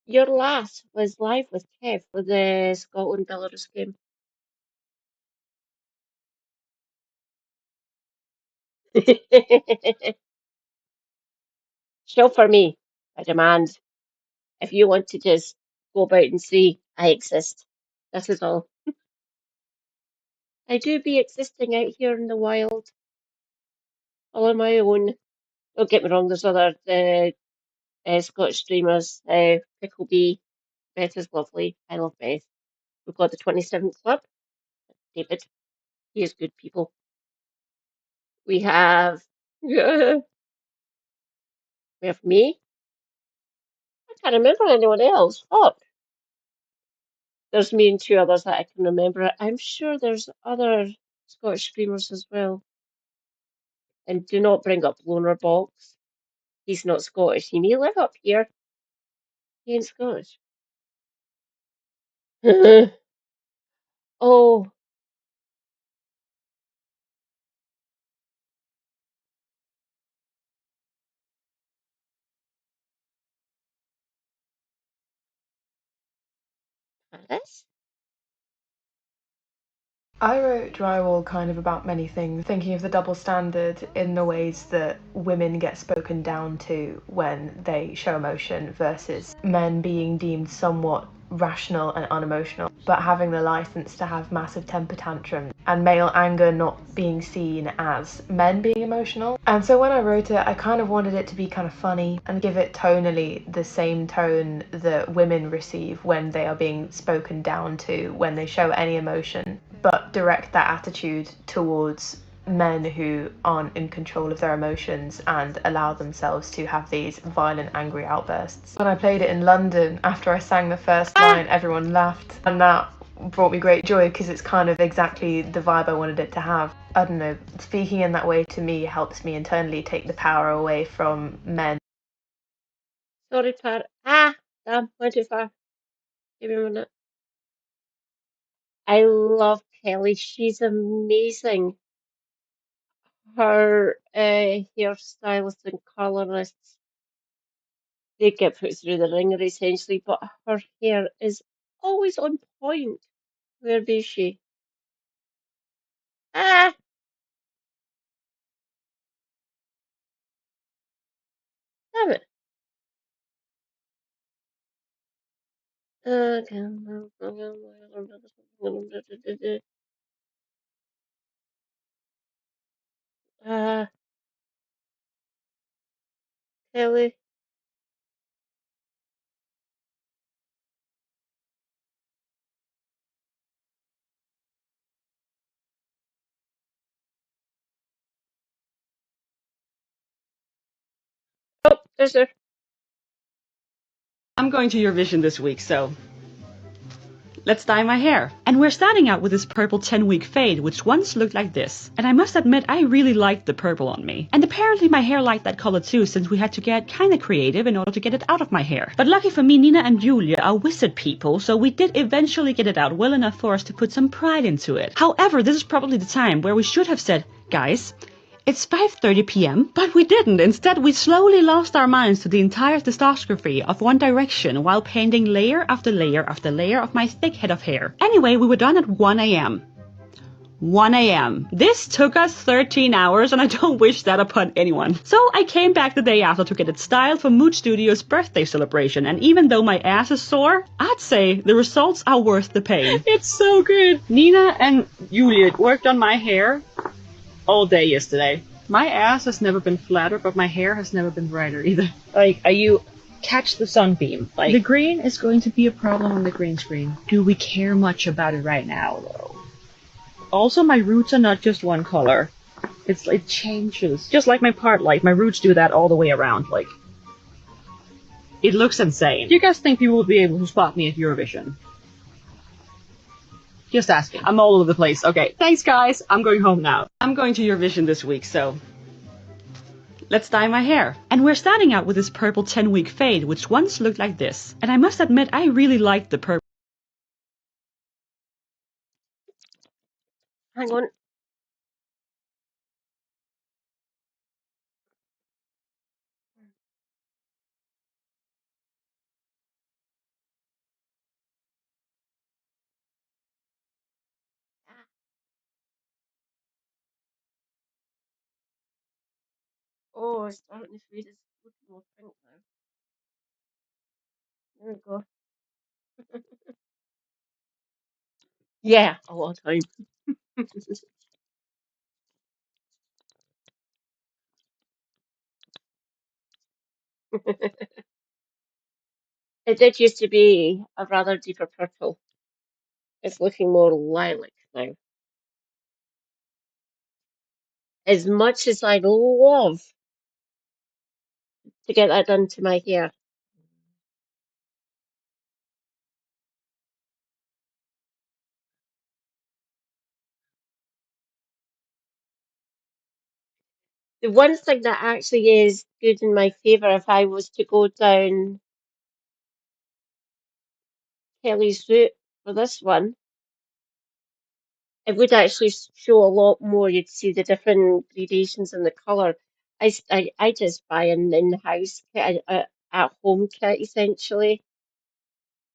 Your lass was live with Kev for the Scotland Belarus game. Show for me. I demand. If you want to just go about and see, I exist. That is all. I do be existing out here in the wild, all on my own. Don't get me wrong, there's other Scottish streamers. Picklebee, Beth is lovely. I love Beth. We've got the 27th Club, David. He is good people. We have we have me. I can't remember anyone else. Oh, there's me and two others that I can remember. I'm sure there's other Scottish screamers as well. And do not bring up Loner Box. He's not Scottish. He may live up here. He ain't Scottish. Oh, Paris? I wrote Drywall kind of about many things, thinking of the double standard in the ways that women get spoken down to when they show emotion versus men being deemed somewhat rational and unemotional, but having the license to have massive temper tantrums, and male anger not being seen as men being emotional. And so when I wrote it, I kind of wanted it to be kind of funny and give it tonally the same tone that women receive when they are being spoken down to when they show any emotion, but direct that attitude towards men who aren't in control of their emotions and allow themselves to have these violent, angry outbursts. When I played it in London, after I sang the first line, everyone laughed, and that brought me great joy because it's kind of exactly the vibe I wanted it to have. I don't know, speaking in that way to me helps me internally take the power away from men. Sorry, Pat. Ah, damn, went too far. Give me a minute. I love Kelly. She's amazing. Her hairstylist and colorist, they get put through the ringer essentially, but her hair is always on point. Where be she? Ah, damn it. Uh, Kelly. Oh, there's her. I'm going to Eurovision this week, so let's dye my hair. And we're starting out with this purple 10-week fade, which once looked like this. And I must admit, I really liked the purple on me. And apparently my hair liked that color too, since we had to get kinda creative in order to get it out of my hair. But lucky for me, Nina and Julia are wizard people, so we did eventually get it out well enough for us to put some pride into it. However, this is probably the time where we should have said, guys, it's 5:30 p.m., but we didn't. Instead, we slowly lost our minds to the entire discography of One Direction while painting layer after layer after layer of my thick head of hair. Anyway, we were done at 1 a.m. 1 a.m. This took us 13 hours and I don't wish that upon anyone. So I came back the day after to get it styled for Mood Studio's birthday celebration, and even though my ass is sore, I'd say the results are worth the pain. It's so good. Nina and Julia worked on my hair all day yesterday. My ass has never been flatter, but my hair has never been brighter either. Like, are you catch the sunbeam? Like, The green is going to be a problem on the green screen. do we care much about it right now, though? Also, my roots are not just one color. It changes. Just like my part light, my roots do that all the way around. Like, it looks insane. Do you guys think people will be able to spot me at Eurovision? Just asking. I'm all over the place. Okay, thanks guys. I'm going home now. I'm going to Eurovision this week, so let's dye my hair. And we're starting out with this purple 10-week fade, which once looked like this. And I must admit, I really liked the purple. Hang on. Oh, it's starting to fade. It's looking more pink now. There we go. Yeah, a lot of time. It did used to be a rather deeper purple. It's looking more lilac now. As much as I'd love to get that done to my hair, the one thing that actually is good in my favour if I was to go down Kelly's route for this one, it would actually show a lot more. You'd see the different gradations in the colour. I just buy an in-house kit, a at-home kit essentially.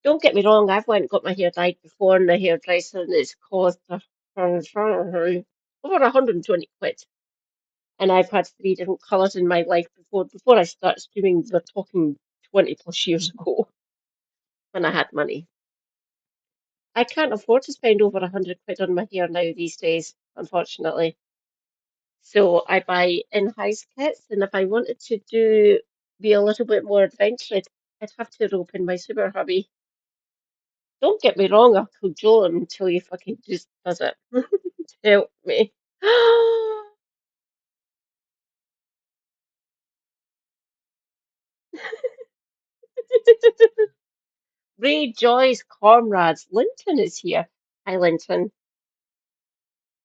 Don't get me wrong, I've went and got my hair dyed before in the hairdresser and it's cost over 120 quid. And I've had three different colours in my life before I started streaming. We're talking 20 plus years ago when I had money. I can't afford to spend over 100 quid on my hair now these days, unfortunately. So I buy in-house kits, and if I wanted to be a little bit more adventurous, I'd have to rope in my super hubby. Don't get me wrong, Uncle Joe until you fucking just does it. Help me. Ray Joy's comrades, Linton is here. Hi, Linton.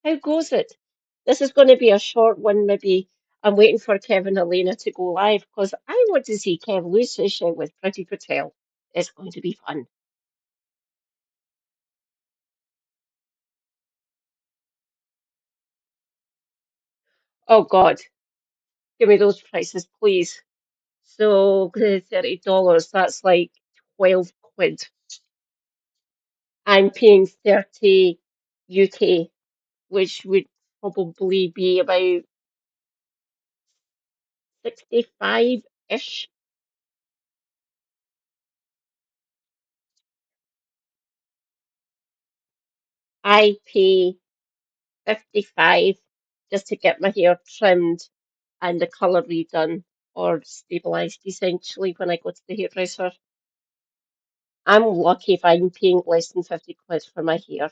How goes it? This is going to be a short one, maybe. I'm waiting for Kevin and Elena to go live because I want to see Kev lose his shit with Pretty Patel. It's going to be fun. Oh God, give me those prices, please. So $30, that's like 12 quid. I'm paying 30 UK, which would probably be about 65-ish. I pay 55 just to get my hair trimmed and the colour redone or stabilised essentially when I go to the hairdresser. I'm lucky if I'm paying less than 50 quid for my hair.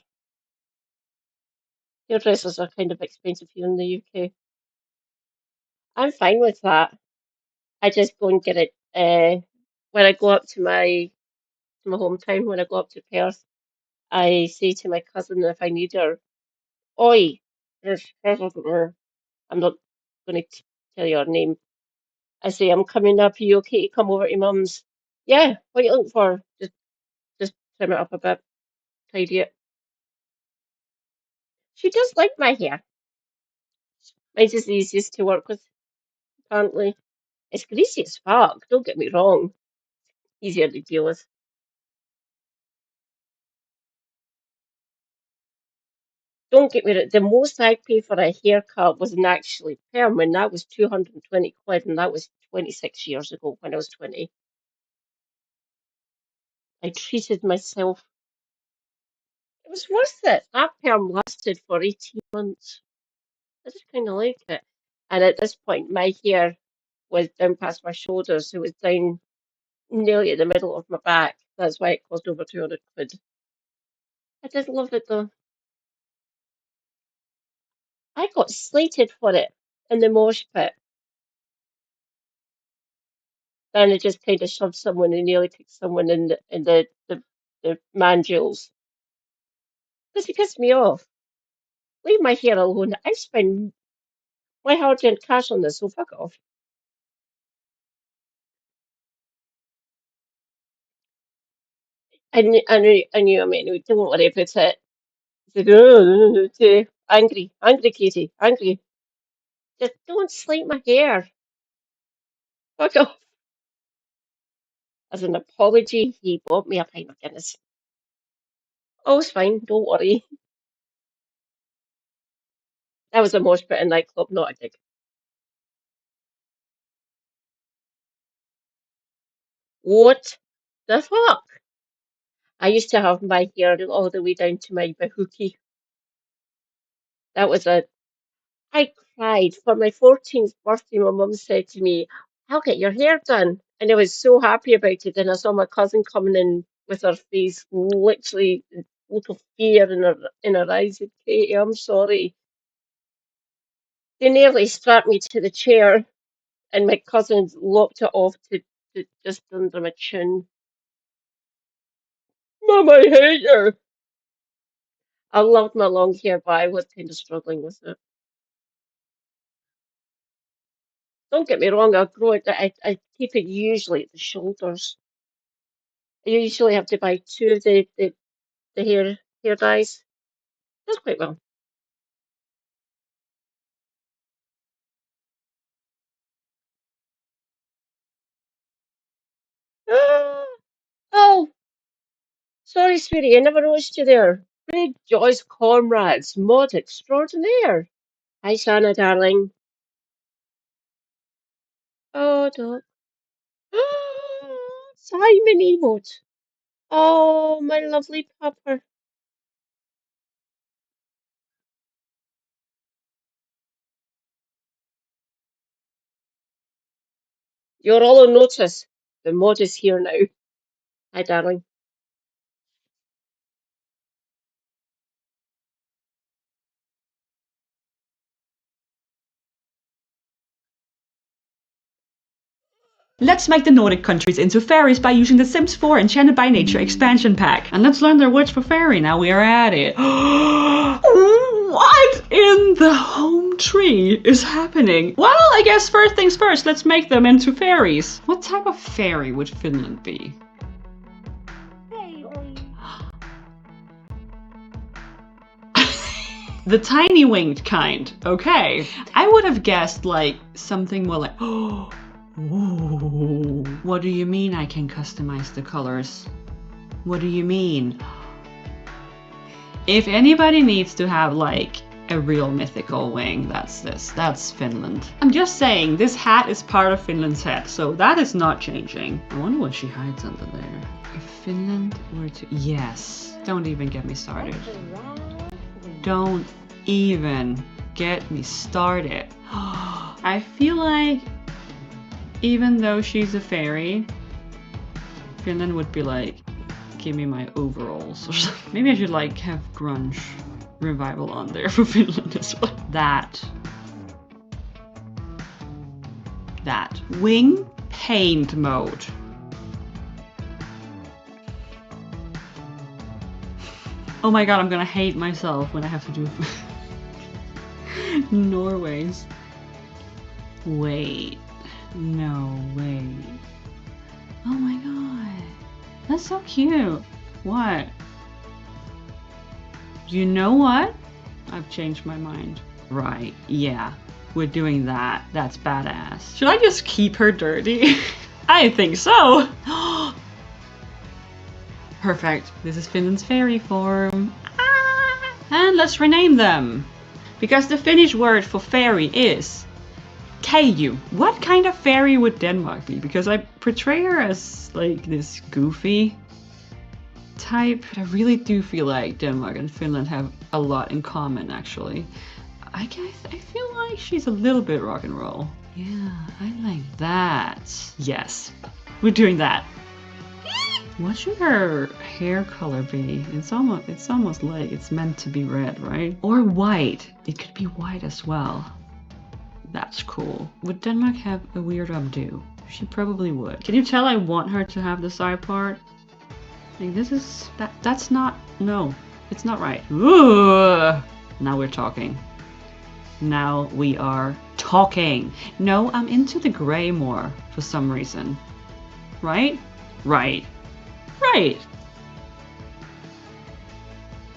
Hairdressers are kind of expensive here in the UK. I'm fine with that. I just go and get it when I go up to my hometown, when I go up to Perth, I say to my cousin if I need her, Oi, I'm not going to tell you her name. I say, I'm coming up. Are you okay to come over to mum's? Yeah, what are you looking for? Just trim it up a bit, tidy it. She does like my hair. Mine's is the easiest to work with, apparently. It's greasy as fuck, don't get me wrong. Easier to deal with. Don't get me wrong, the most I paid for a haircut wasn't actually perm, and that was 220 quid, and that was 26 years ago when I was 20. I treated myself. It was worth it. That perm lasted for 18 months. I just kind of like it. And at this point, my hair was down past my shoulders, so it was down nearly at the middle of my back. That's why it cost over 200 quid. I did love it though. I got slated for it in the mosh pit. Then I just kind of shoved someone and nearly kicked someone in the mandibles. Because it pissed me off. Leave my hair alone. I spend my hard-earned cash on this, so fuck off. I knew, I mean, don't worry about it. Said, "Oh, angry, angry, Katie, angry. Just don't slight my hair. Fuck off." As an apology, he bought me a pint of Guinness. Oh, it's fine, don't worry. That was a mosh pit in nightclub, not a gig. What the fuck? I used to have my hair all the way down to my bahookie. That was a. I cried for my 14th birthday. My mum said to me, "I'll get your hair done," and I was so happy about it. And I saw my cousin coming in with her face literally full of fear in her eyes. And Katie, I'm sorry. They nearly strapped me to the chair, and my cousin lopped it off to just under my chin. Mum, I hate you. I loved my long hair, but I was kind of struggling with it. Don't get me wrong, I grow it. I keep it usually at the shoulders. I usually have to buy two of the hair dyes. Does quite well. Ah, oh, sorry, sweetie, I never noticed you there. Big Joyce Comrades, mod extraordinaire. Hi, Shanna, darling. Oh, Doc. Simon emote. Oh, my lovely pupper. You're all on notice. The mod is here now. Hi, darling. Let's make the Nordic countries into fairies by using the Sims 4 Enchanted by Nature expansion pack. And let's learn their words for fairy, now we are at it. What in the home tree is happening? Well, I guess first things first, let's make them into fairies. What type of fairy would Finland be? The tiny winged kind, okay. I would have guessed like something more like, oh, ooh. What do you mean I can customize the colors? What do you mean? If anybody needs to have like a real mythical wing, that's this. That's Finland. I'm just saying, this hat is part of Finland's hat, so that is not changing. I wonder what she hides under there. If Finland were to... Yes. Don't even get me started. Don't even get me started. I feel like even though she's a fairy, Finland would be like, give me my overalls or something. Maybe I should like have grunge revival on there for Finland as well. That wing paint mode. Oh my god, I'm gonna hate myself when I have to do Norway's. Wait. No, wait. Oh my god. That's so cute. What? You know what? I've changed my mind. Right, yeah. We're doing that. That's badass. Should I just keep her dirty? I think so. Perfect. This is Finland's fairy form. Ah! And let's rename them. Because the Finnish word for fairy is Keiju. What kind of fairy would Denmark be? Because I portray her as like this goofy type. But I really do feel like Denmark and Finland have a lot in common actually. I feel like she's a little bit rock and roll. Yeah, I like that. Yes, we're doing that. What should her hair color be? It's almost like it's meant to be red, right? Or white. It could be white as well. That's cool. Would Denmark have a weird updo? She probably would. Can you tell I want her to have the side part? Like this is that's not, no, it's not right. Ooh, now we're talking. Now we are talking. No, I'm into the gray more for some reason. Right? Right. Right.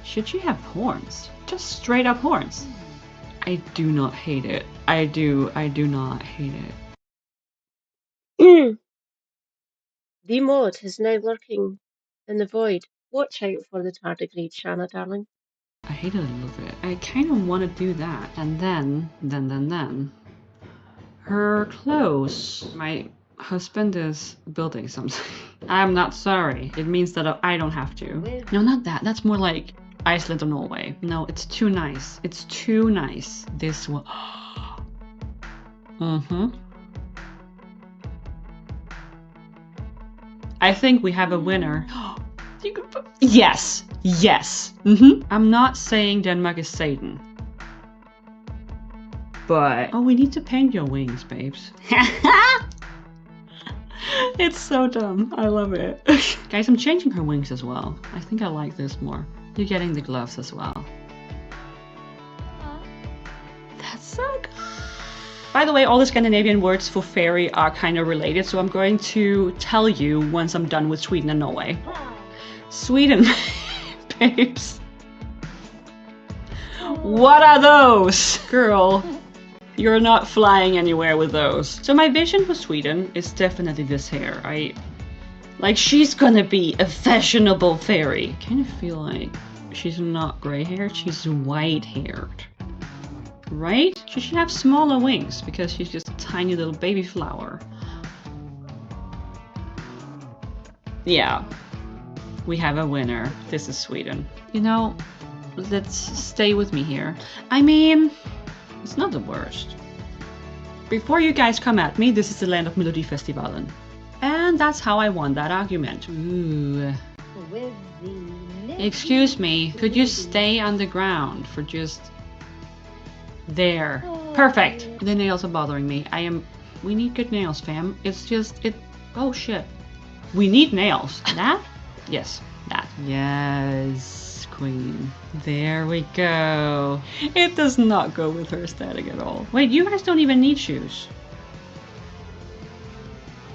Should she have horns? Just straight up horns. I do not hate it. I do not hate it. The mod is now lurking in the void. Watch out for the tardigrade, Shanna, darling. I hate it a little bit. I kind of want to do that. And then. Her clothes. My husband is building something. I'm not sorry. It means that I don't have to. No, not that. That's more like Iceland or Norway. No, it's too nice. It's too nice. This one. I think we have a winner. Yes. Yes. I'm not saying Denmark is Satan. But oh, we need to paint your wings, babes. It's so dumb. I love it. Guys, I'm changing her wings as well. I think I like this more. You're getting the gloves as well. That's so good. By the way, all the Scandinavian words for fairy are kind of related, so I'm going to tell you once I'm done with Sweden and Norway. Sweden, babes. What are those? Girl, you're not flying anywhere with those. So my vision for Sweden is definitely this hair. Like, she's gonna be a fashionable fairy. I kind of feel like she's not gray haired, she's white haired. Right? She should have smaller wings because she's just a tiny little baby flower. Yeah, we have a winner. This is Sweden. You know, let's stay with me here. I mean, it's not the worst. Before you guys come at me, this is the land of Melodifestivalen. And that's how I won that argument. Ooh. Excuse me, could you stay on the ground for just... There. Perfect. The nails are bothering me. We need good nails, fam. It's just, oh shit. We need nails. That? Yes, that. Yes, queen. There we go. It does not go with her aesthetic at all. Wait, you guys don't even need shoes.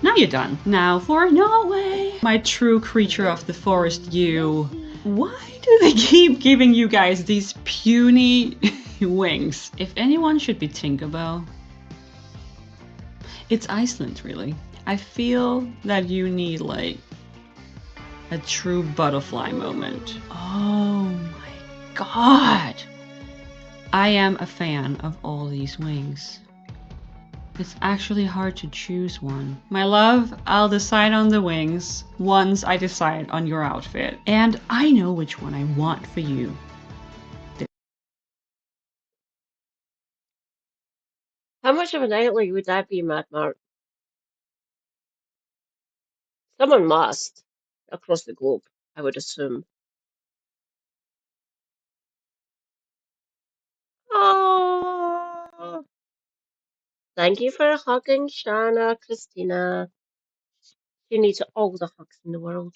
Now you're done. Now for Norway. My true creature of the forest, you. Why do they keep giving you guys these puny wings? If anyone should be Tinkerbell, it's Iceland, really. I feel that you need like a true butterfly moment. Oh my god! I am a fan of all these wings. It's actually hard to choose one. My love, I'll decide on the wings once I decide on your outfit. And I know which one I want for you. How much of an outlay would that be, Mad Mark? Someone must. Across the globe, I would assume. Oh, thank you for hugging Shana, Christina. You need all the hugs in the world.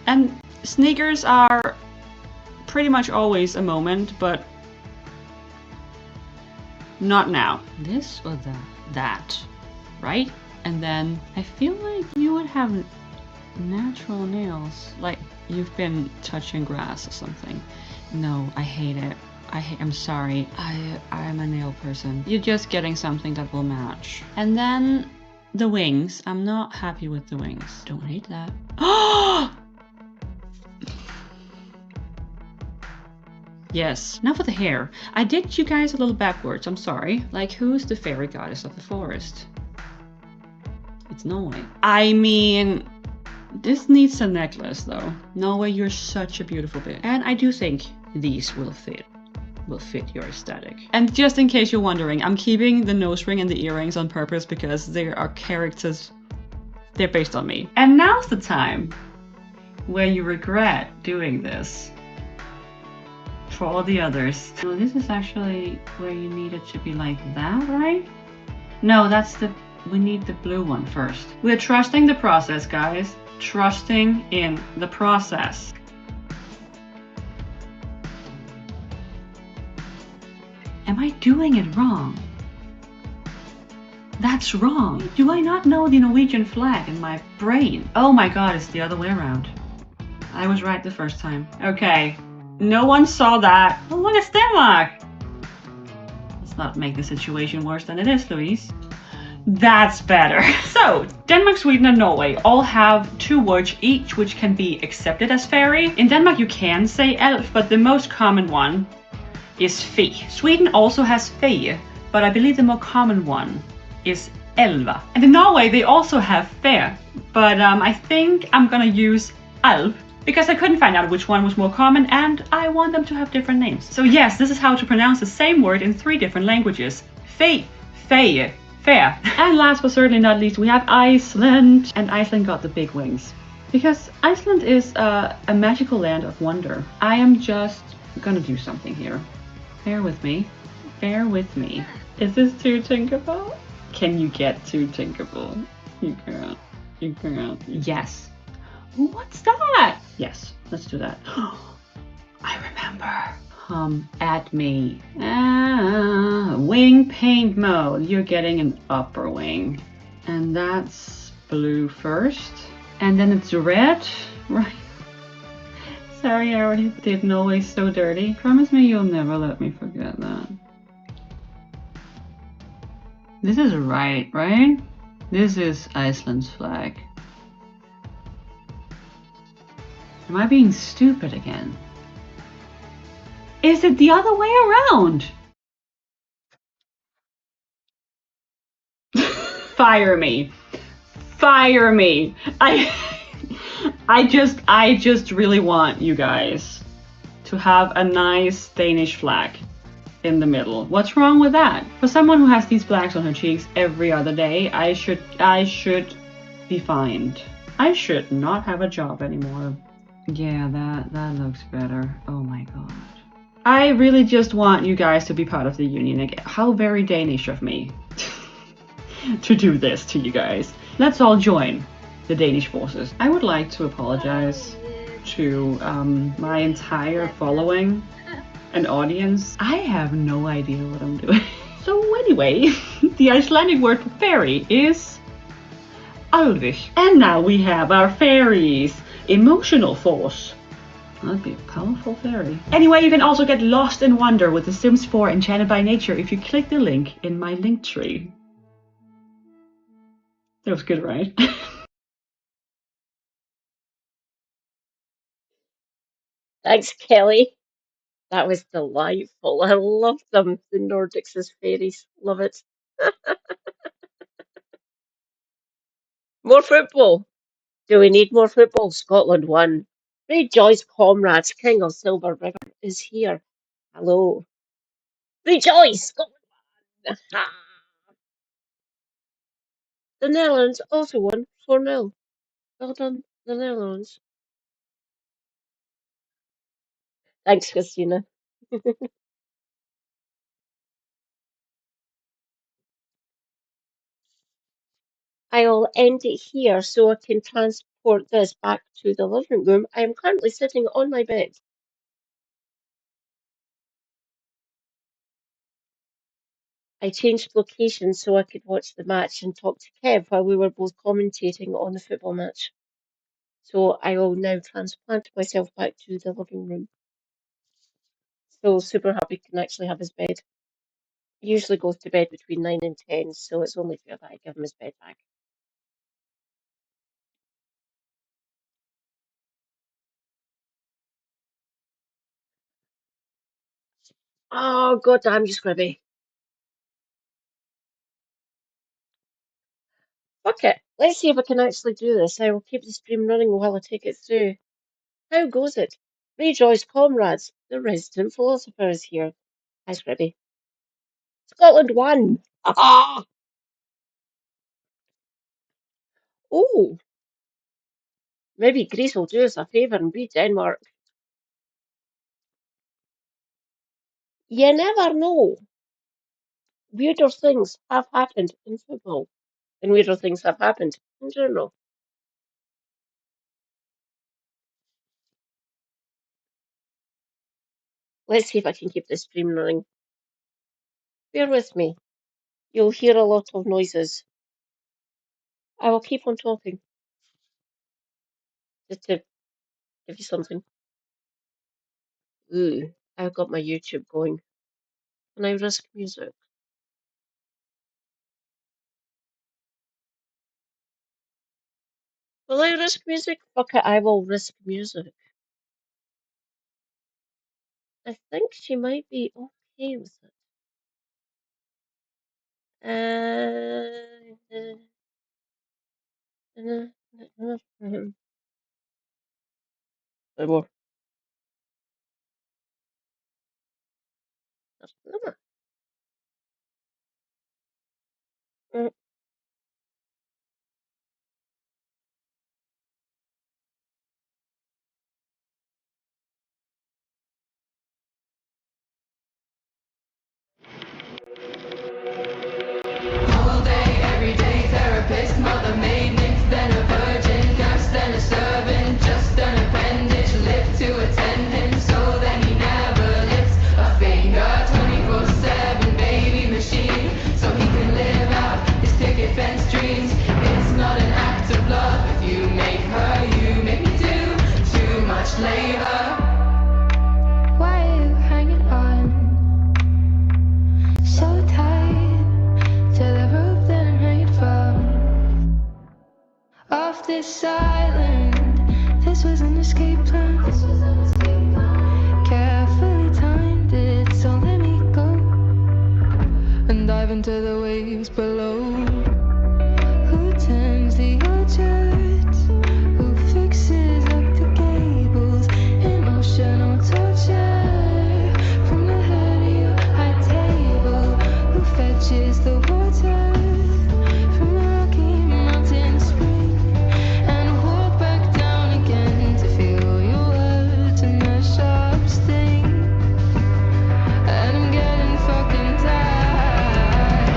And sneakers are pretty much always a moment, but not now. This or that, right? And then I feel like you would have natural nails, like you've been touching grass or something. No, I hate it. I'm sorry. I'm a nail person. You're just getting something that will match. And then the wings. I'm not happy with the wings. Don't hate that. Oh! Yes. Now for the hair. I did you guys a little backwards. I'm sorry. Like, who's the fairy goddess of the forest? It's Norway. I mean, this needs a necklace though. Norway, you're such a beautiful bitch. And I do think these will fit your aesthetic. And just in case you're wondering, I'm keeping the nose ring and the earrings on purpose because they are characters. They're based on me. And now's the time where you regret doing this. For all the others. So this is actually where you need it to be like that, right? No, we need the blue one first. We're trusting the process, guys. Trusting in the process. Am I doing it wrong? That's wrong. Do I not know the Norwegian flag in my brain? Oh my god, it's the other way around. I was right the first time. Okay. No one saw that. Oh, look, it's Denmark. Let's not make the situation worse than it is, Louise. That's better. So, Denmark, Sweden, and Norway all have 2 words each which can be accepted as fairy. In Denmark, you can say elf, but the most common one is fe. Sweden also has fe, but I believe the more common one is elva. And in Norway, they also have fair, but I think I'm gonna use alv, because I couldn't find out which one was more common and I want them to have different names. So yes, this is how to pronounce the same word in 3 different languages. Fe, fey, fair. And last but certainly not least, we have Iceland. And Iceland got the big wings. Because Iceland is a magical land of wonder. I am just gonna do something here. Bear with me. Bear with me. Is this too Tinkerbell? Can you get too Tinkerbell? You can't. You can't. Yes. What's that? Yes, let's do that. I remember. Come at me. Wing paint mode. You're getting an upper wing. And that's blue first. And then it's red. Right. Sorry, I already did know it's so dirty. Promise me you'll never let me forget that. This is right? This is Iceland's flag. Am I being stupid again? Is it the other way around? Fire me. Fire me. I just really want you guys to have a nice Danish flag in the middle. What's wrong with that? For someone who has these flags on her cheeks every other day, I should be fined. I should not have a job anymore. Yeah, that looks better. Oh my god. I really just want you guys to be part of the union again. How very Danish of me to do this to you guys. Let's all join the Danish forces. I would like to apologize to my entire following and audience. I have no idea what I'm doing. So anyway, the Icelandic word for fairy is Alvik. And now we have our fairies. Emotional force. That'd be a powerful fairy. Anyway, you can also get lost in wonder with The Sims 4 Enchanted by Nature if you click the link in my link tree. That was good, right? Thanks, Kelly. That was delightful. I love them. The Nordics as fairies. Love it. More football. Do we need more football? Scotland won. Rejoice, comrades. King of Silver River is here. Hello. Rejoice! Scotland won! Ha! The Netherlands also won 4-0. Well done, the Netherlands. Thanks, Christina. I'll end it here so I can transport this back to the living room. I am currently sitting on my bed. I changed location so I could watch the match and talk to Kev while we were both commentating on the football match. So I will now transplant myself back to the living room. So super happy can actually have his bed. He usually goes to bed between 9 and 10, so it's only fair that I give him his bed back. Oh, goddamn you, Scribby. Fuck it. Let's see if I can actually do this. I will keep the stream running while I take it through. How goes it? Rejoice, comrades. The resident philosopher is here. Hi, Scribby. Scotland won! Ah! Oh, maybe Greece will do us a favour and beat Denmark. You never know. Weirder things have happened in football, and weirder things have happened in general. Let's see if I can keep this stream running. Bear with me. You'll hear a lot of noises. I will keep on talking, just to give you something. Ooh, I've got my YouTube going. Can I risk music? Will I risk music? Fuck it, I will risk music. I think she might be okay with it. One more. This was an escape plan. Carefully timed it, so let me go and dive into the waves below. Who turns the urgent? Who fixes up the cables? Emotional torture from the head of your high table. Who fetches the water from the Rocky Mountain spring and walk back down again to feel your words and their sharp sting? And I'm getting fucking tired.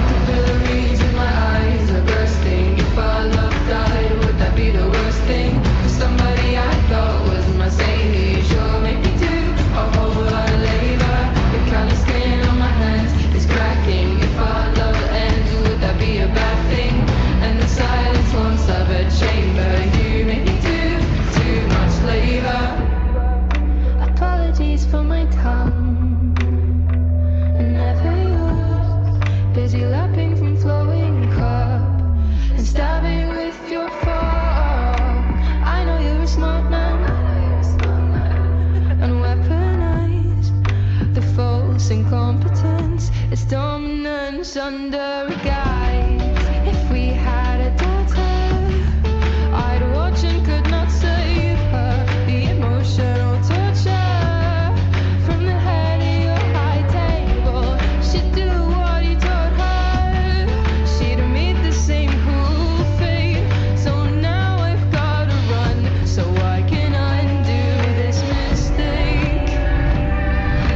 Capillaries in my eyes are bursting. If our love died, would that be the worst thing? For somebody I thought was my savior, you sure make me do a whole lot of labor. The kind of skin on my hands is cracking. If our love ends, would that be a bad thing? And the silence once of a chamber, you make me do too much labor. Apologies for my tongue, never yours. Busy lapping from flowing cup and stabbing with your fork. I know you're a smart man and weaponize the false incompetence. It's dominance under a guise. If we had a daughter, I'd watch and could not save her. The emotional torture from the head of your high table. She'd do what you taught her. She'd meet the same cruel fate. So now I've gotta run so I can undo this mistake.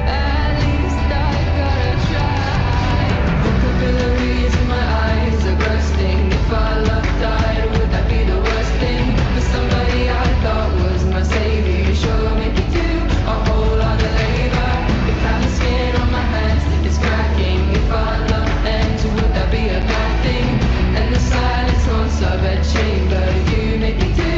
At least I gotta try. The capillaries in my eyes are bursting. If our love died, would that be the worst thing? For somebody I thought was my savior, you sure make me do a whole lot of labor. The kind of skin on my hands is cracking. If our love ends, would that be a bad thing? And the silence haunts of a chamber, you make me do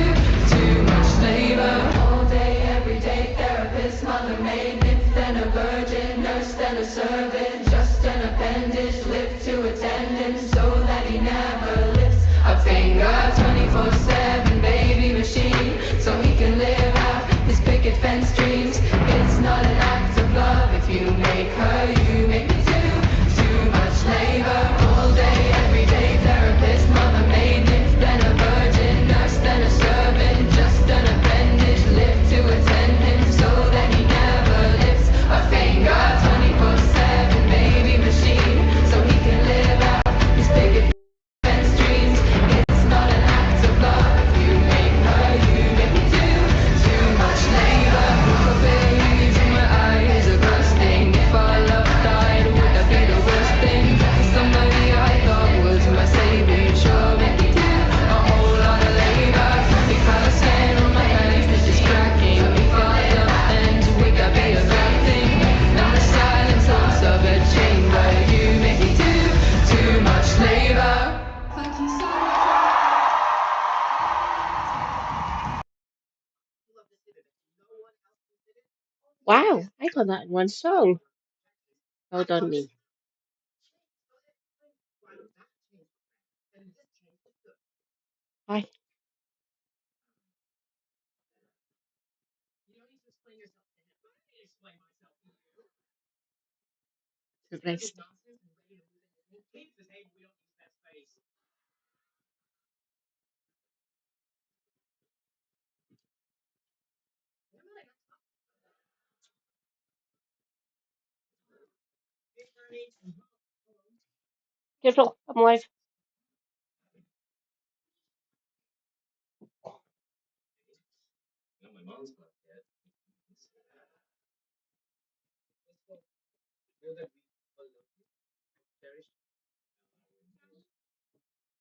too much labor. All day, every day, therapist, mother, maid, nymph, then a virgin, nurse, then a servant, just an appendage, lift to a tendon, so that he never lifts a finger. 24/7 baby machine, so he can live out his picket fence dreams. It's not an act of love if you make her, you make me do too much labor. All day, every day, therapist, mother, maid, nymph, then a virgin, nurse, then a servant, just an appendage, lift to a tendon, so that he never lifts a finger. 24/7 baby machine, so he can live out his picket fence dreams. It's not an act of love if you make her, you make me do too much labor. Capillaries in my eyes are bursting. If our love died, would that be the worst thing? Somebody I thought was my savior, you sure make me do a whole lot of labor. The kind of skin on my hands is cracking. If our love ends, would that be a bad thing? And the silence haunts of a chamber, you make me do too much labor. Thank you so much. Wow, I got that in one song. Well done, me. Hi, the rest. Careful, I'm alive.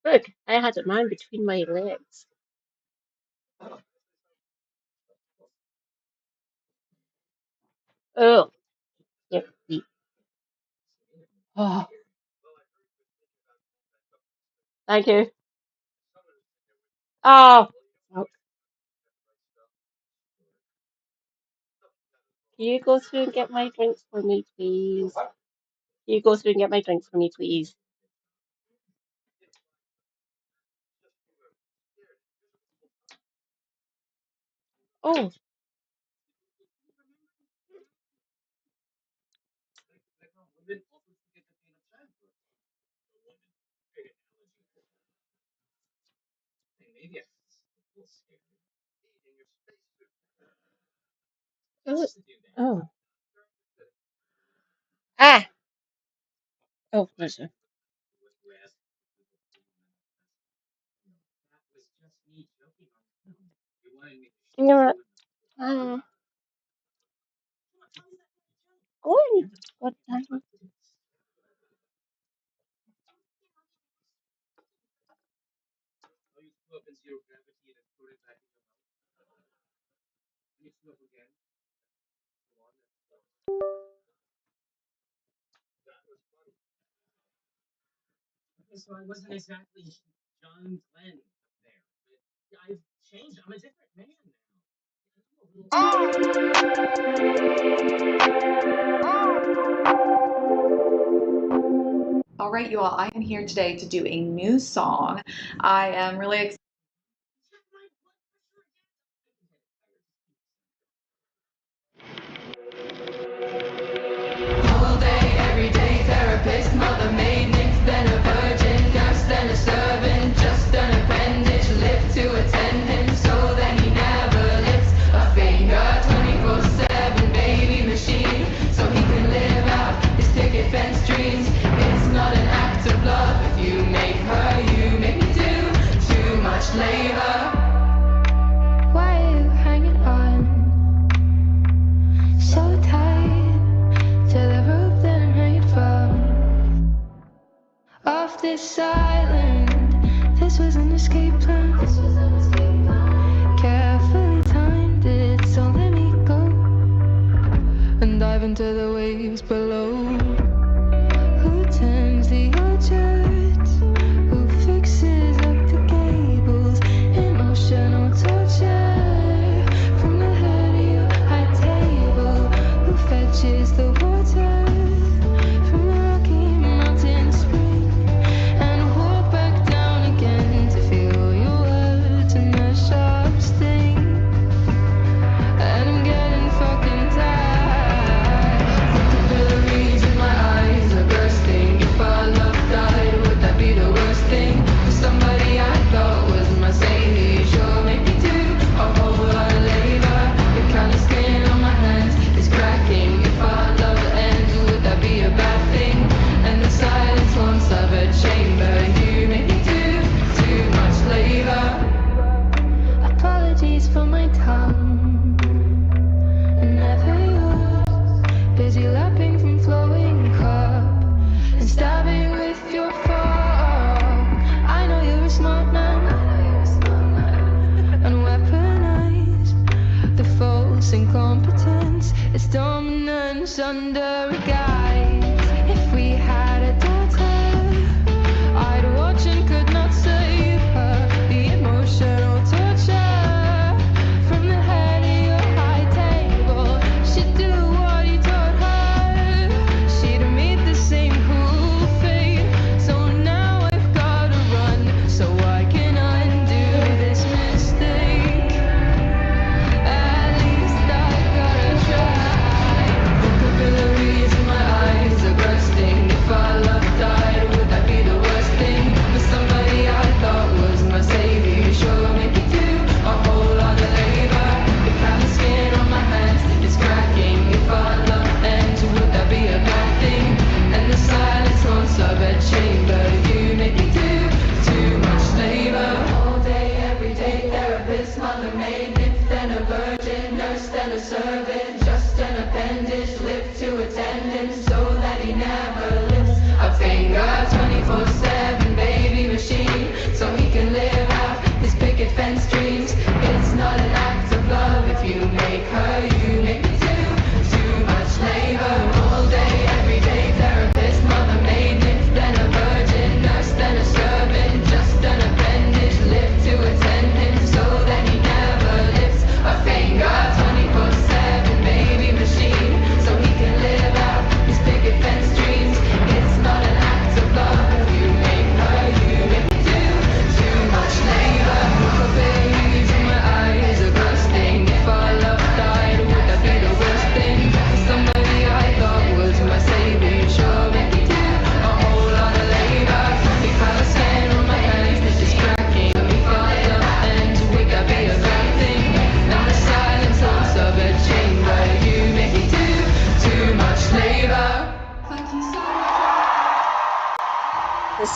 Look, I had a man between my legs. Oh, yep. Oh, thank you. Oh, oh, can you go through and get my drinks for me, please? Can you go through and get my drinks for me, please? Oh, oh, oh. Ah! Oh, that's it. You know what? Oh, what time? All right, you all, I am here today to do a new song. I am really excited. All day, every day, therapist, mother, maid, nymph, then a virgin, nurse, then a servant, just an appendage, lift to attend him, so that he never lifts a finger, 24/7 baby machine, so he can live out his picket fence dreams. It's not an act of love if you make her, you make me do too much labor. Why are you hanging on so tight to the rope that I'm hanging from? Off this island, this was an escape plan. Carefully timed it, so let me go and dive into the waves below. Who turns the urgent? Who fixes up the cables? Emotional torture from the head of your high table. Who fetches the water from the Rocky Mountain spring and walk back down again to feel your words and the sharp sting? And I'm getting fucking tired. The capillaries in my eyes are bursting. If our love died, would that be the worst thing? For somebody I thought was my savior, sure make me do a whole lot of labor. The kind of skin on my hands is cracking. If our love ends, would that be a bad thing? And the silence haunts of a chamber. You make me do too much labor. Apologies for my tongue, never yours. Busy lapping from flowing cup and stabbing with your fork. I know you're a smart man, and weaponize the false incompetence. It's dominance under a guise. If we had a daughter, I'd watch and could not save her. The emotional torture from the head of your high table. She'd do what you taught her. She'd meet the same cruel fate. So now I've gotta run so I can undo this mistake. At least I gotta try. The capillaries in my eyes are bursting. If our love died, would that be the worst thing? For somebody I thought was my savior, sure make me do a whole lot of labor. The kind of skin on my hands is cracking. If our love ends, would that be a bad thing? And the silence haunts of a chamber. You make me do too much labor. All day, every day, therapist, mother, maid, nymph, then a virgin, nurse, then a servant, just an appendage, lift to attendance, so that he never lifts a finger. 24/7 baby machine, so he can live out his picket fence dreams. It's not an act of love if you make her, you make me do too much labor. All day, every day, therapist, mother, maid, nymph, then a virgin, nurse, then a servant, just an appendage, lift to attendance, so that he never lifts a finger. 24/7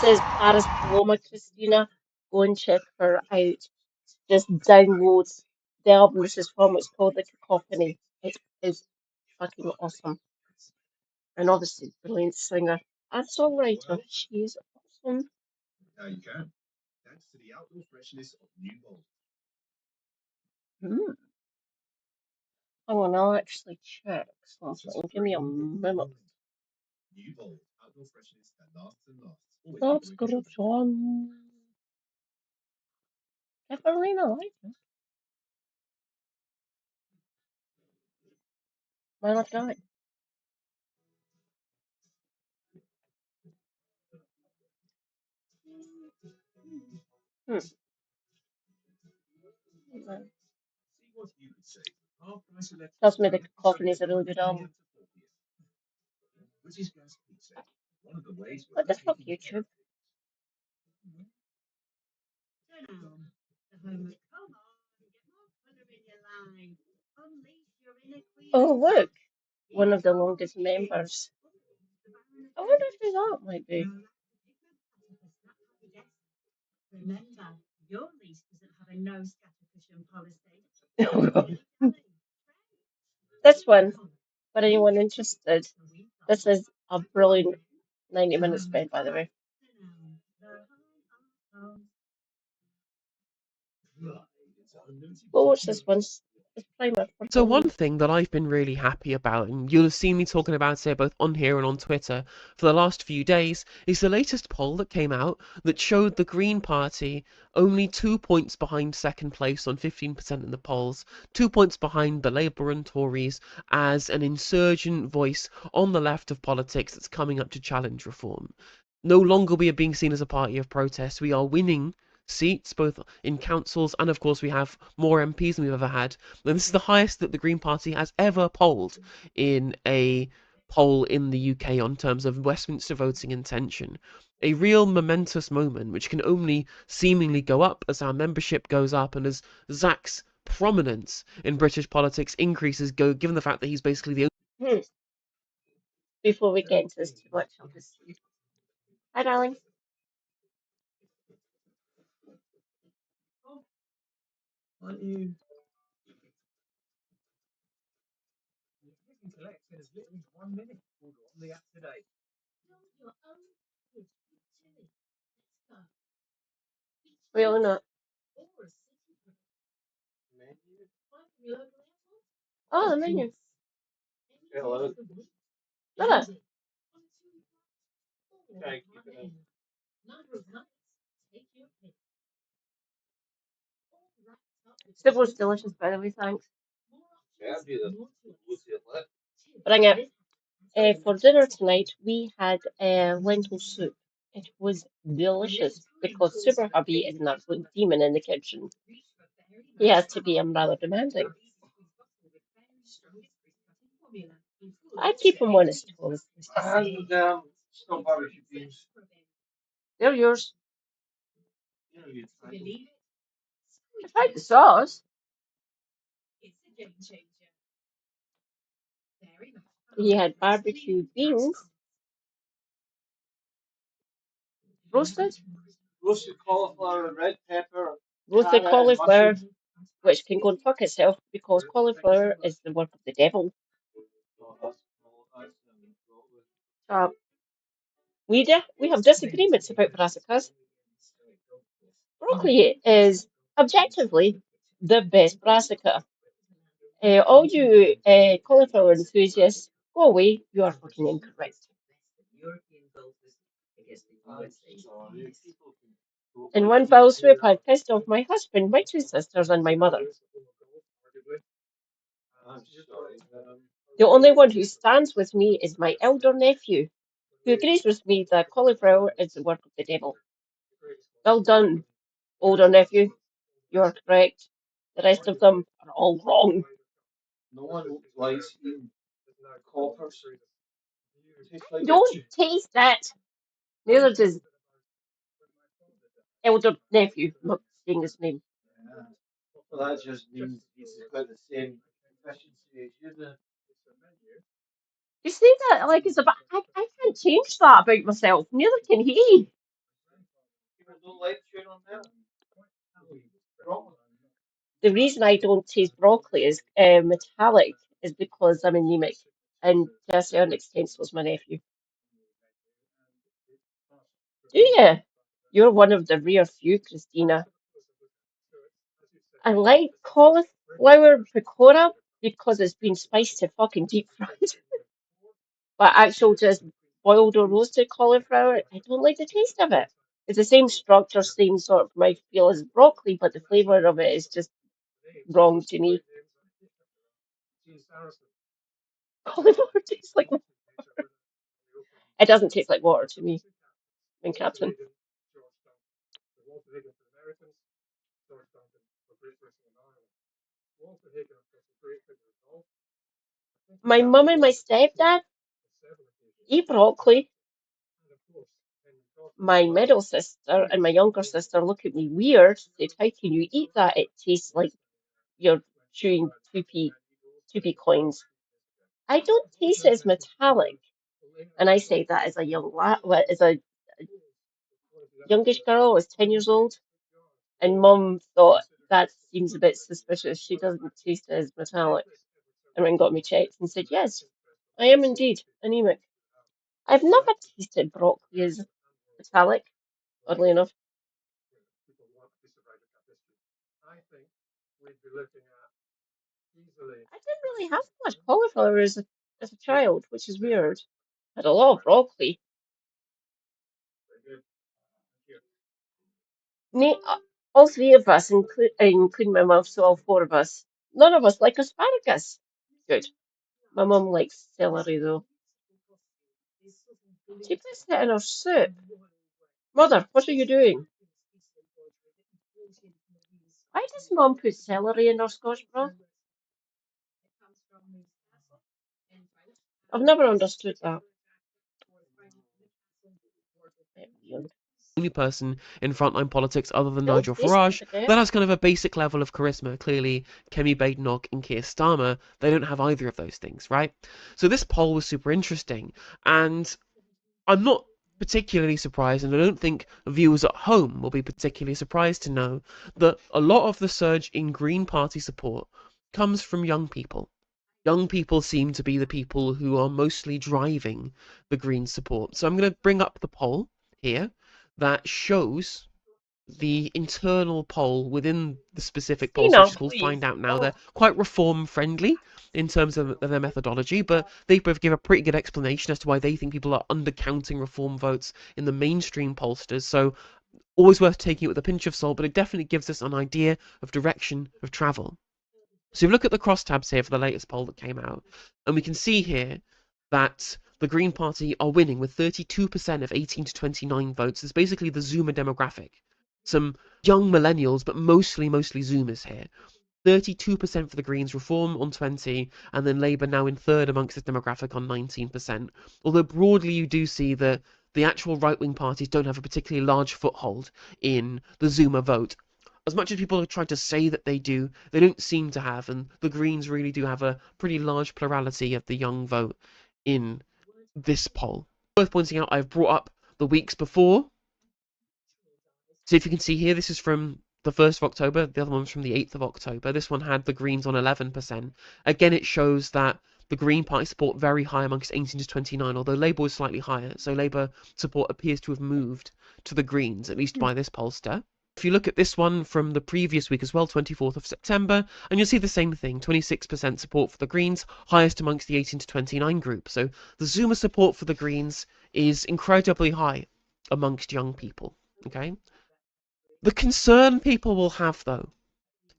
says Paris Paloma Christina. Go and check her out. Just download the album this is from. It's called The Cacophony. It is fucking awesome. And obviously, brilliant singer and songwriter. She is awesome. Mm. Hang on, I'll actually check something. Give me a minute. Subscription. Evelina, like it. Why not die? Hmm. Tells me the Cacophony is a really good album. What the fuck, YouTube? Oh, look! One of the longest members. I wonder who that might be. This one, for anyone interested, this is a brilliant 90-minute spent, by the way. Well, watch this one. It's Primer. So one thing that I've been really happy about, and you'll have seen me talking about it both on here and on Twitter for the last few days, is the latest poll that came out that showed the Green Party only 2 points behind second place on 15% in the polls, 2 points behind the Labour and Tories as an insurgent voice on the left of politics that's coming up to challenge reform. No longer we are being seen as a party of protest. We are winning seats, both in councils, and of course we have more MPs than we've ever had. And this is the highest that the Green Party has ever polled in a poll in the UK on terms of Westminster voting intention. A real momentous moment, which can only seemingly go up as our membership goes up and as Zach's prominence in British politics increases, given the fact that he's basically the only... Before we get into this too much, I'll just... Hi, darling. Really not. Oh, the menu. Look at that. It was delicious, by the way, thanks. Bring it. For dinner tonight, we had lentil soup. It was delicious because Super Hubby is an absolute demon in the kitchen. He has to be rather demanding. I keep him on his toes. And barbecue beans. They're yours. I tried the sauce. He had barbecue beans. Roasted cauliflower and red pepper. Roasted cauliflower, which can go and fuck itself because cauliflower is the work of the devil. We have disagreements about brassicas. Broccoli is objectively the best brassica. All you cauliflower enthusiasts, go away. You are fucking incorrect. In one foul swoop, I pissed off my husband, my two sisters, and my mother. The only one who stands with me is my elder nephew, who agrees with me that cauliflower is the work of the devil. Well done, older nephew. You're correct. The rest of them are all wrong. No one likes eating coppers. Don't taste that. Neither does elder nephew. I'm not saying his name. Yeah. Well, that just means he's got the same efficiency as you do. You say that like it's about. I can't change that about myself. Neither can he. The reason I don't taste broccoli is metallic is because I'm anemic, and to a certain extent, so is my nephew. Do you? You're one of the rare few, Christina. I like cauliflower pakora because it's been spiced to fucking deep fried. But actual just boiled or roasted cauliflower, I don't like the taste of it. It's the same structure, same sort of mouthfeel as broccoli, but the flavour of it is just wrong to me. Cauliflower tastes like water. It doesn't taste like water to me, in Captain. My mum and my stepdad eat broccoli. My middle sister and my younger sister look at me weird, said, "How can you eat that? It tastes like you're chewing 2p coins." I don't taste it as metallic. And I say that as a as a youngish girl, I was 10 years old, and Mum thought that seems a bit suspicious. She doesn't taste it as metallic. And then got me checked and said, yes, I am indeed anemic. I've never tasted broccoli as metallic, oddly enough. I didn't really have much cauliflower as a child, which is weird. Had a lot of broccoli. All three of us, including my mum, so all four of us, none of us like asparagus. Good. My mum likes celery though. She puts it in her soup. Mother, what are you doing? Why does Mum put celery in her Scotch broth? I've never understood that. Only person in frontline politics other than Don't Nigel taste Farage it again. that has kind of a basic level of charisma. Clearly, Kemi Badenoch and Keir Starmer, they don't have either of those things, right? So this poll was super interesting, and I'm not particularly surprised, and I don't think viewers at home will be particularly surprised to know that a lot of the surge in Green Party support comes from young people. Young people seem to be the people who are mostly driving the Green support. So I'm going to bring up the poll here that shows the internal poll within the specific polls, which is called Find Out Now. They're quite reform friendly in terms of their methodology, but they both give a pretty good explanation as to why they think people are undercounting reform votes in the mainstream pollsters. So always worth taking it with a pinch of salt, but it definitely gives us an idea of direction of travel. So if you look at the crosstabs here for the latest poll that came out, and we can see here that the Green Party are winning with 32% of 18 to 29 votes. It's basically the Zoomer demographic. Some young millennials, but mostly Zoomers here. 32% for the Greens, Reform on 20, and then Labour now in third amongst this demographic on 19%. Although broadly you do see that the actual right-wing parties don't have a particularly large foothold in the Zoomer vote. As much as people are trying to say that they do, they don't seem to have, and the Greens really do have a pretty large plurality of the young vote in this poll. Worth pointing out, I've brought up the weeks before. So if you can see here, this is from the 1st of October, the other one's from the 8th of October. This one had the Greens on 11%. Again, it shows that the Green Party support very high amongst 18 to 29, although Labour was slightly higher. So Labour support appears to have moved to the Greens, at least by this pollster. If you look at this one from the previous week as well, 24th of September, and you'll see the same thing, 26% support for the Greens, highest amongst the 18 to 29 group. So the Zoomer support for the Greens is incredibly high amongst young people, okay? The concern people will have, though,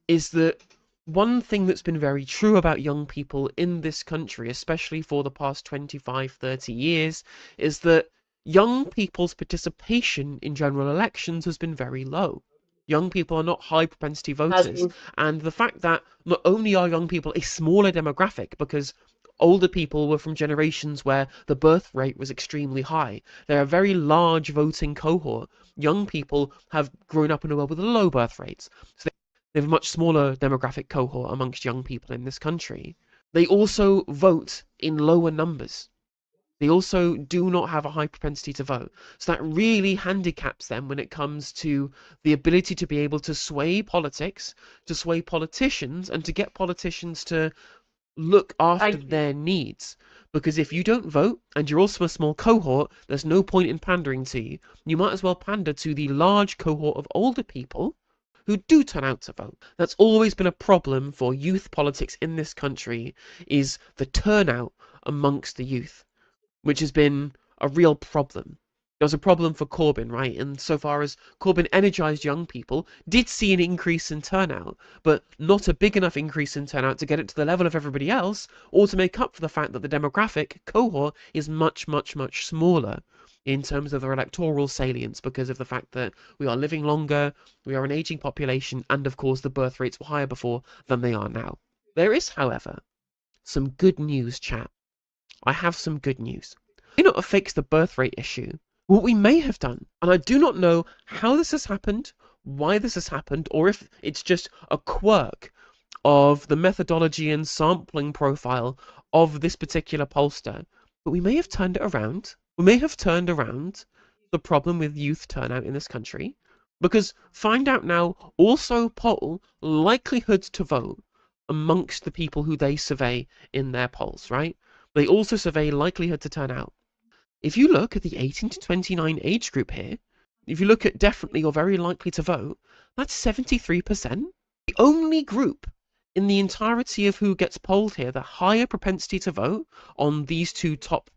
is that one thing that's been very true about young people in this country, especially for the past 25, 30 years, is that young people's participation in general elections has been very low. Young people are not high propensity voters. And the fact that not only are young people a smaller demographic, because older people were from generations where the birth rate was extremely high. They're a very large voting cohort. Young people have grown up in a world with low birth rates. So they have a much smaller demographic cohort amongst young people in this country. They also vote in lower numbers. They also do not have a high propensity to vote. So that really handicaps them when it comes to the ability to be able to sway politics, to sway politicians, and to get politicians to look after their needs. Because if you don't vote and you're also a small cohort, there's no point in pandering to you. You might as well pander to the large cohort of older people who do turn out to vote. That's always been a problem for youth politics in this country, is the turnout amongst the youth, which has been a real problem. There was a problem for Corbyn, right? And so far as Corbyn energised young people, did see an increase in turnout, but not a big enough increase in turnout to get it to the level of everybody else, or to make up for the fact that the demographic cohort is much, much, much smaller in terms of their electoral salience, because of the fact that we are living longer, we are an ageing population, and of course the birth rates were higher before than they are now. There is, however, some good news, chat. I have some good news. We may not have fixed the birth rate issue. What we may have done, and I do not know how this has happened, why this has happened, or if it's just a quirk of the methodology and sampling profile of this particular pollster, but we may have turned it around. We may have turned around the problem with youth turnout in this country, because Find Out Now also poll likelihood to vote amongst the people who they survey in their polls, right? They also survey likelihood to turn out. If you look at the 18 to 29 age group here, if you look at definitely or very likely to vote, that's 73%. The only group in the entirety of who gets polled here, the higher propensity to vote on these two top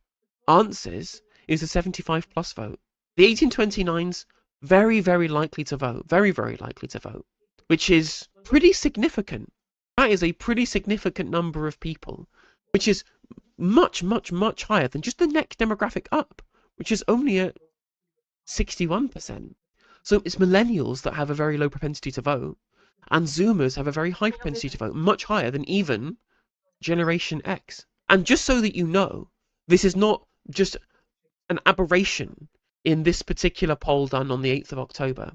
answers, is a 75 plus vote. The 18-29s, very, very likely to vote. Very, very likely to vote. Which is pretty significant. That is a pretty significant number of people. Which is much, much, much higher than just the next demographic up, which is only at 61%. So it's millennials that have a very low propensity to vote, and Zoomers have a very high propensity to vote, much higher than even Generation X. And just so that you know, this is not just an aberration in this particular poll done on the 8th of October.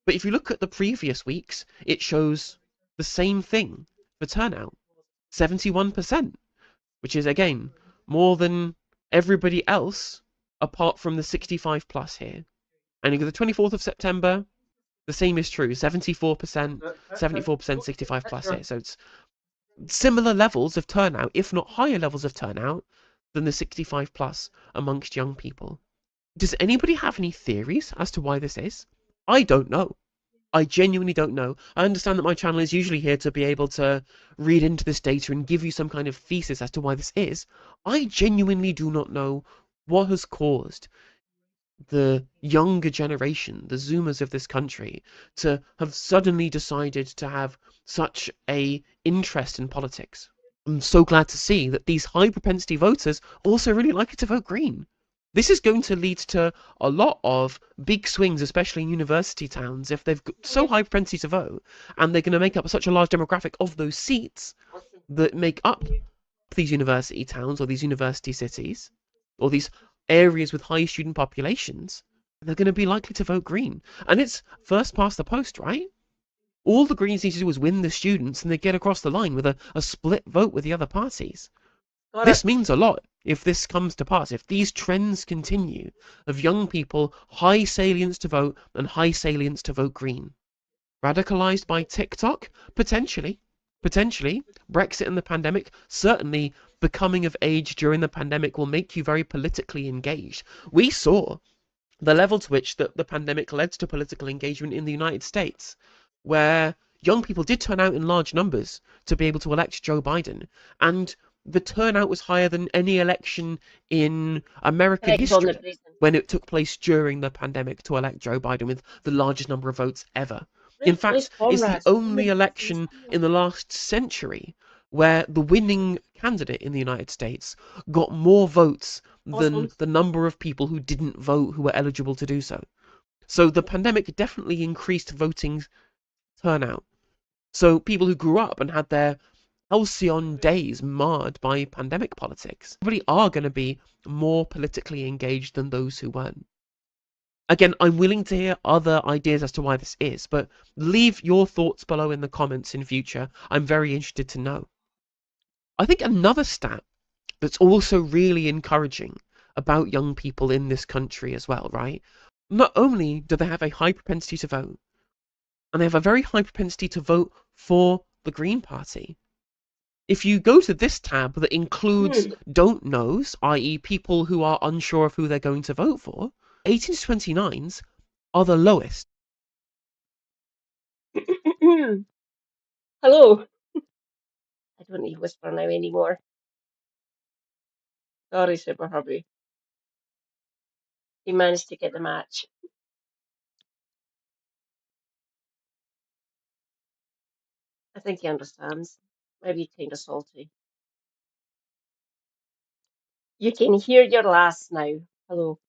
But if you look at the previous weeks, it shows the same thing for turnout. 71%. Which is, again, more than everybody else apart from the 65 plus here. And you go the 24th of September, the same is true, 74%, 65 plus here. So it's similar levels of turnout, if not higher levels of turnout, than the 65 plus amongst young people. Does anybody have any theories as to why this is? I don't know. I genuinely don't know. I understand that my channel is usually here to be able to read into this data and give you some kind of thesis as to why this is. I genuinely do not know what has caused the younger generation, the Zoomers of this country, to have suddenly decided to have such a interest in politics. I'm so glad to see that these high propensity voters also really like to vote Green. This is going to lead to a lot of big swings, especially in university towns, if they've got so high propensity to vote, and they're going to make up such a large demographic of those seats that make up these university towns or these university cities, or these areas with high student populations. They're going to be likely to vote Green. And it's first past the post, right? All the Greens need to do is win the students, and they get across the line with a split vote with the other parties. This means a lot if this comes to pass, if these trends continue of young people, high salience to vote and high salience to vote Green. Radicalized by TikTok? Potentially. Potentially. Brexit and the pandemic, certainly becoming of age during the pandemic will make you very politically engaged. We saw the level to which the pandemic led to political engagement in the United States, where young people did turn out in large numbers to be able to elect Joe Biden, and the turnout was higher than any election in American history when it took place during the pandemic to elect Joe Biden with the largest number of votes ever. In fact, it's the only election in the last century where the winning candidate in the United States got more votes than the number of people who didn't vote who were eligible to do so. So the pandemic definitely increased voting turnout. So people who grew up and had their halcyon days marred by pandemic politics really are going to be more politically engaged than those who weren't. Again, I'm willing to hear other ideas as to why this is, but leave your thoughts below in the comments in future. I'm very interested to know. I think another stat that's also really encouraging about young people in this country as well, right? Not only do they have a high propensity to vote, and they have a very high propensity to vote for the Green Party. If you go to this tab that includes don't knows, i.e. people who are unsure of who they're going to vote for, 18 to 29s are the lowest. Hello. I don't need whisper now anymore. Sorry, Super Hubby. He managed to get the match. I think he understands. Maybe kind of salty. You can hear your last now. Hello.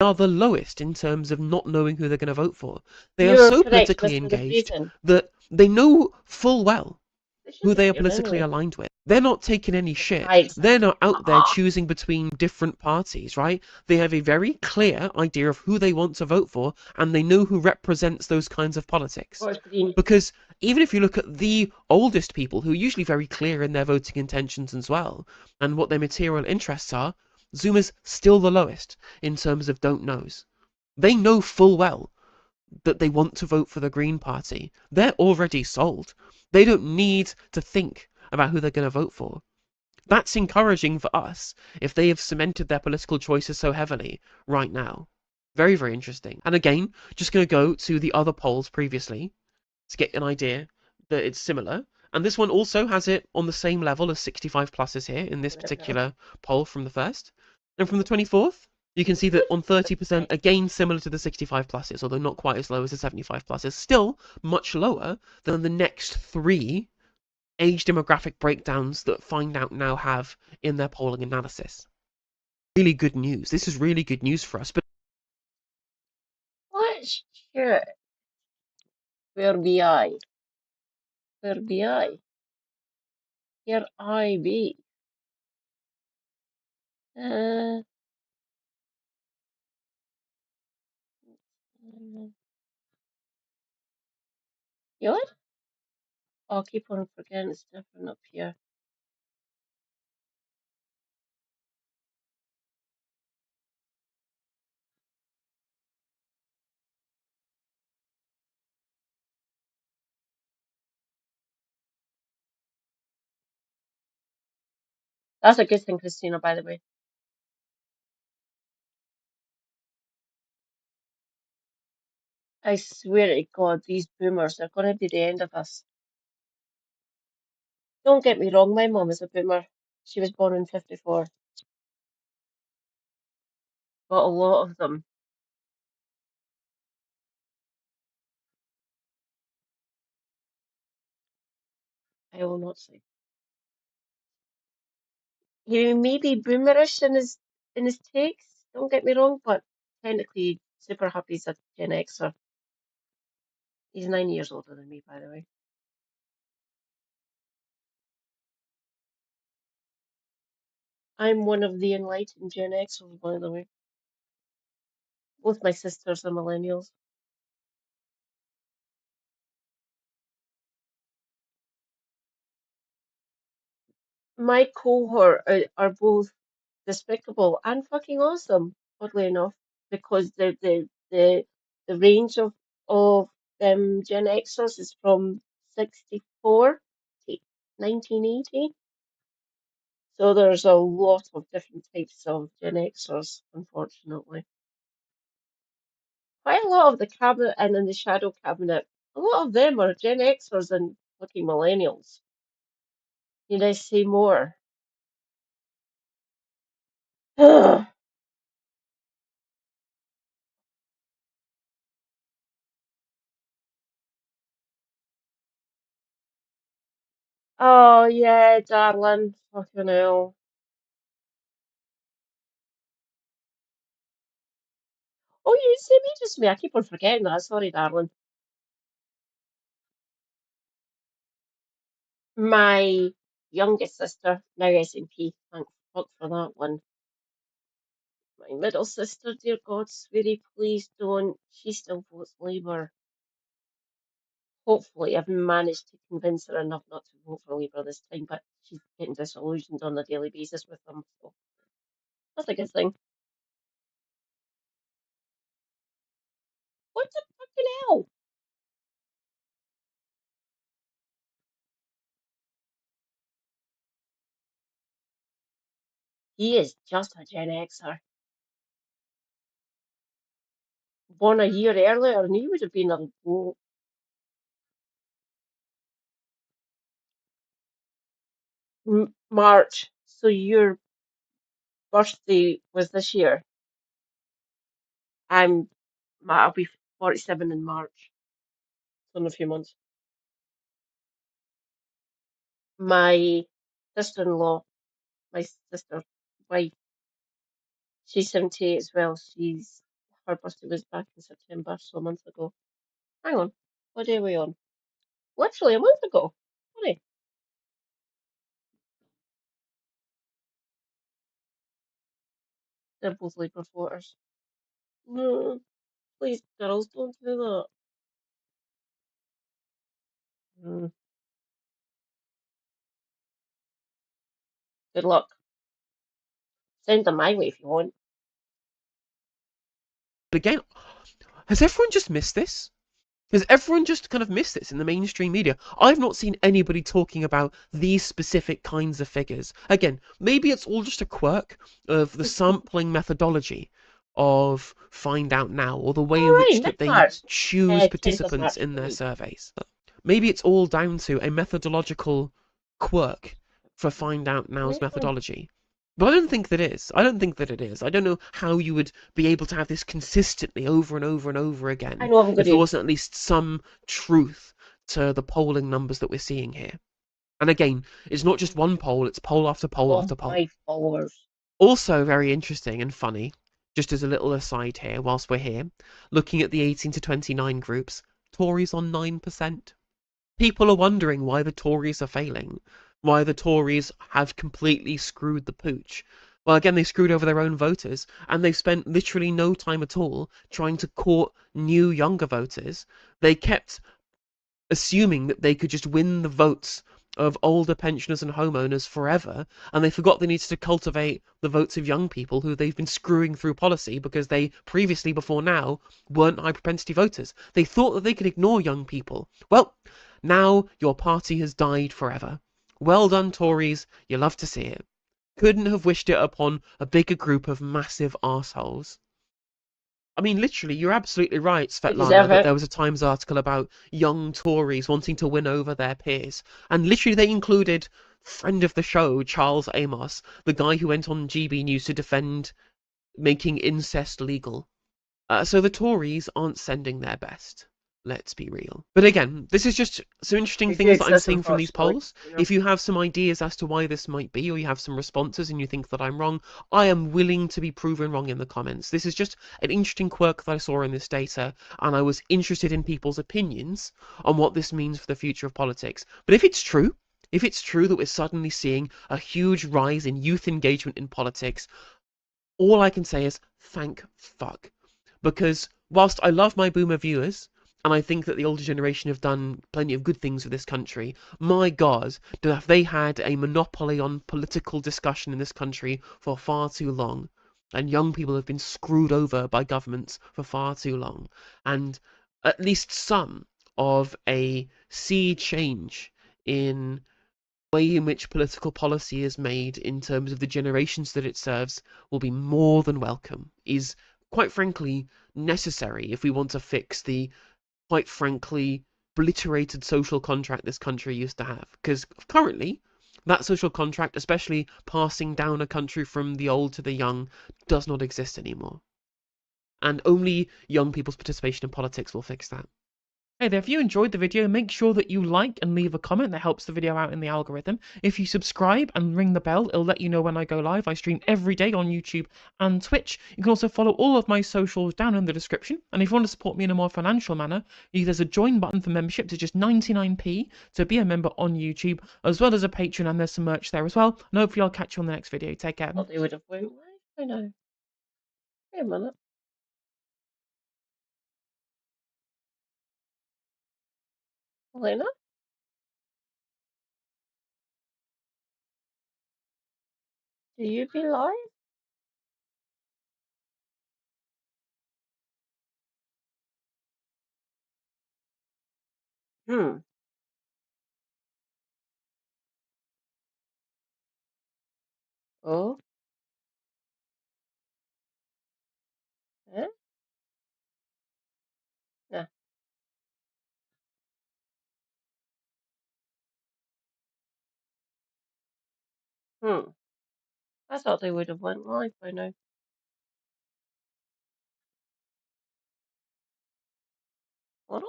Are the lowest in terms of not knowing who they're going to vote for. They are You're so correct, politically Mr. The engaged Britain. that they know full well They should who be they are here politically anyway. aligned with. They're not taking any shit. Hi, They're exactly. not out there choosing between different parties, right? They have a very clear idea of who they want to vote for, and they know who represents those kinds of politics. Forest Green. Because even if you look at the oldest people, who are usually very clear in their voting intentions as well, and what their material interests are, Zuma's still the lowest in terms of don't knows. They know full well that they want to vote for the Green Party. They're already sold. They don't need to think about who they're going to vote for. That's encouraging for us if they have cemented their political choices so heavily right now. Very, very interesting. And again, just going to go to the other polls previously to get an idea that it's similar. And this one also has it on the same level as 65 pluses here in this particular poll from the first. And from the 24th, you can see that on 30%, again similar to the 65 pluses, although not quite as low as the 75 pluses, still much lower than the next three age demographic breakdowns that Find Out now have in their polling analysis. Really good news. This is really good news for us. But Let's check. Where be I? Where be I? Here I be. Uh, you what? Oh, I keep on forgetting it's different up here. That's a good thing, Christina, by the way. I swear to God, these boomers are going to be the end of us. Don't get me wrong, my mom is a boomer. She was born in 54. But a lot of them, I will not say. He may be boomerish in his takes, don't get me wrong, but technically Super Happy's a Gen Xer. He's 9 years older than me, by the way. I'm one of the enlightened Gen Xers, by the way. Both my sisters are millennials. My cohort are both despicable and fucking awesome, oddly enough, because the range of Gen Xers is from 64 to 1980. So there's a lot of different types of Gen Xers, unfortunately. Quite a lot of the cabinet and in the shadow cabinet, a lot of them are Gen Xers and fucking millennials. Need I say more? Oh yeah, darling. Fucking hell. Oh, you see me just me. I keep on forgetting that. Sorry, darling. My youngest sister, now SNP. Thank fuck for that one. My middle sister, dear God, sweetie, please don't. She still votes Labour. Hopefully, I've managed to convince her enough not to vote for Labour this time, but she's getting disillusioned on a daily basis with them, so that's a good thing. What the fucking hell? He is just a Gen Xer. Born a year earlier, and he would have been a March. So your birthday was this year. I'll be 47 in March, so in a few months. My sister-in-law, my sister, wife, she's 78 as well. Her birthday was back in September, so a month ago. Hang on, what day are we on? Literally a month ago. Funny. They're both Labour voters. No, please, girls, don't do that. Mm. Good luck. Send them my way if you want. But again, has everyone just missed this? Has everyone just kind of missed this in the mainstream media? I've not seen anybody talking about these specific kinds of figures. Again, maybe it's all just a quirk of the sampling methodology of Find Out Now, or the way in which Alright, that they Nick choose Tenth participants March in their week. surveys. Maybe it's all down to a methodological quirk for Find Out Now's Right on. methodology. But I don't think that is. I don't think that it is. I don't know how you would be able to have this consistently over and over and over I again know I'm if going there to. wasn't at least some truth to the polling numbers that we're seeing here. And again, it's not just one poll, it's poll after poll Oh, after poll. my followers. Also very interesting and funny, just as a little aside here, whilst we're here, looking at the 18 to 29 groups, Tories on 9%. People are wondering why the Tories are failing, why the Tories have completely screwed the pooch. Well, again, they screwed over their own voters, and they've spent literally no time at all trying to court new, younger voters. They kept assuming that they could just win the votes of older pensioners and homeowners forever, and they forgot they needed to cultivate the votes of young people who they've been screwing through policy because they previously, before now, weren't high propensity voters. They thought that they could ignore young people. Well, now your party has died forever. Well done, Tories. You love to see it. Couldn't have wished it upon a bigger group of massive arseholes. I mean, literally, you're absolutely right, They Svetlana, deserve that it. there was a Times article about young Tories wanting to win over their peers. And literally, they included friend of the show, Charles Amos, the guy who went on GB News to defend making incest legal. So the Tories aren't sending their best. Let's be real. But again, this is just some interesting They do things that I'm exist, seeing from these unfortunately. polls. You know. If you have some ideas as to why this might be, or you have some responses and you think that I'm wrong, I am willing to be proven wrong in the comments. This is just an interesting quirk that I saw in this data, and I was interested in people's opinions on what this means for the future of politics. But if it's true that we're suddenly seeing a huge rise in youth engagement in politics, all I can say is thank fuck. Because whilst I love my boomer viewers, and I think that the older generation have done plenty of good things for this country, my God, have they had a monopoly on political discussion in this country for far too long. And young people have been screwed over by governments for far too long. And at least some of a sea change in way in which political policy is made in terms of the generations that it serves will be more than welcome, is quite frankly necessary if we want to fix the quite frankly obliterated social contract this country used to have. Because currently, that social contract, especially passing down a country from the old to the young, does not exist anymore. And only young people's participation in politics will fix that. Hey there, if you enjoyed the video, make sure that you like and leave a comment. That helps the video out in the algorithm. If you subscribe and ring the bell, it'll let you know when I go live. I stream every day on YouTube and Twitch. You can also follow all of my socials down in the description. And if you want to support me in a more financial manner, there's a join button for membership to just 99p to be a member on YouTube, as well as a Patreon, and there's some merch there as well. And hopefully I'll catch you on the next video. Take care. Thought they would have went live by now. Wait a minute. Elena, do you be live? Hmm. Oh. Eh? Yeah. Hmm. I thought they would have went live by now. What?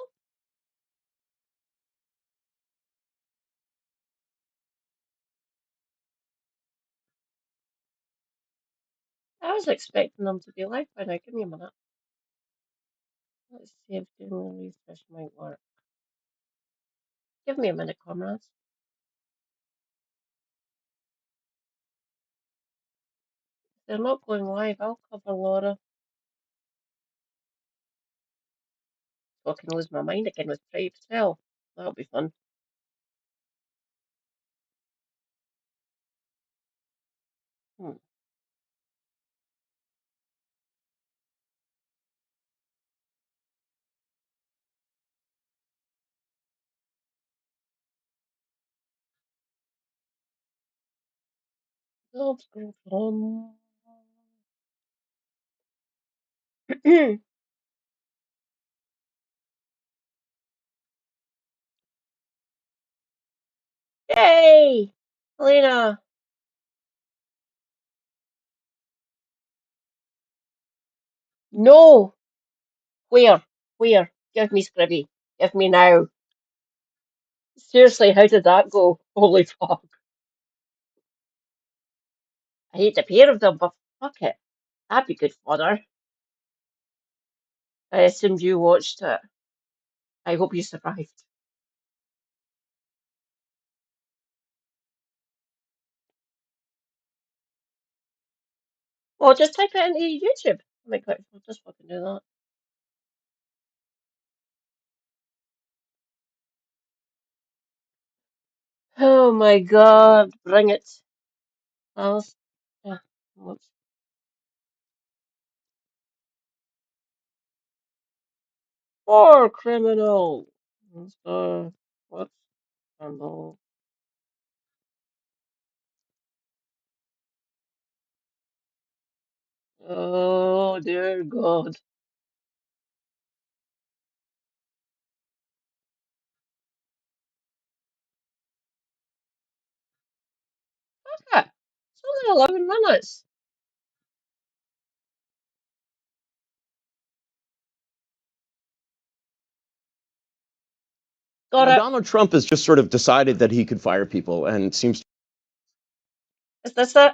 I was expecting them to be live by now. Give me a minute. Let's see if doing a refresh might work. Give me a minute, comrades. If they're not going live, I'll cover Laura. So I can lose my mind again with Prey Patel. That'll be fun. Hmm. That's good fun. Yay! Helena! No! Where? Where? Give me Scribby. Give me now. Seriously, how did that go? Holy fuck. I hate the pair of them, but fuck it. That'd be good fodder. I assumed you watched it. I hope you survived. Well, just type it into YouTube. Oh my god, I'll just fucking do that. Oh my god, bring it. Alice. Yeah. Whoops. War criminal. Whoops. Handle. Oh dear God. Okay. It's only 11 minutes. Got it. Donald Trump has just sort of decided that he could fire people and seems Is this it?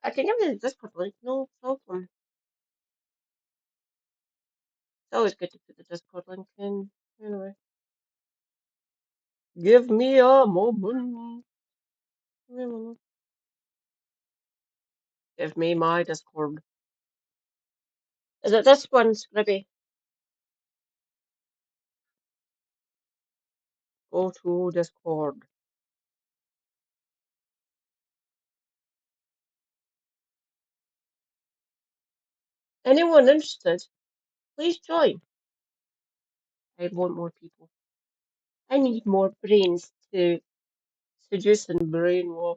I can give you the Discord link. No problem. It's always good to put the Discord link in. Anyway. Give me a moment. Give me my Discord. Is it this one, Scribby? Go to Discord. Anyone interested? Please join. I want more people. I need more brains to seduce and brainwash.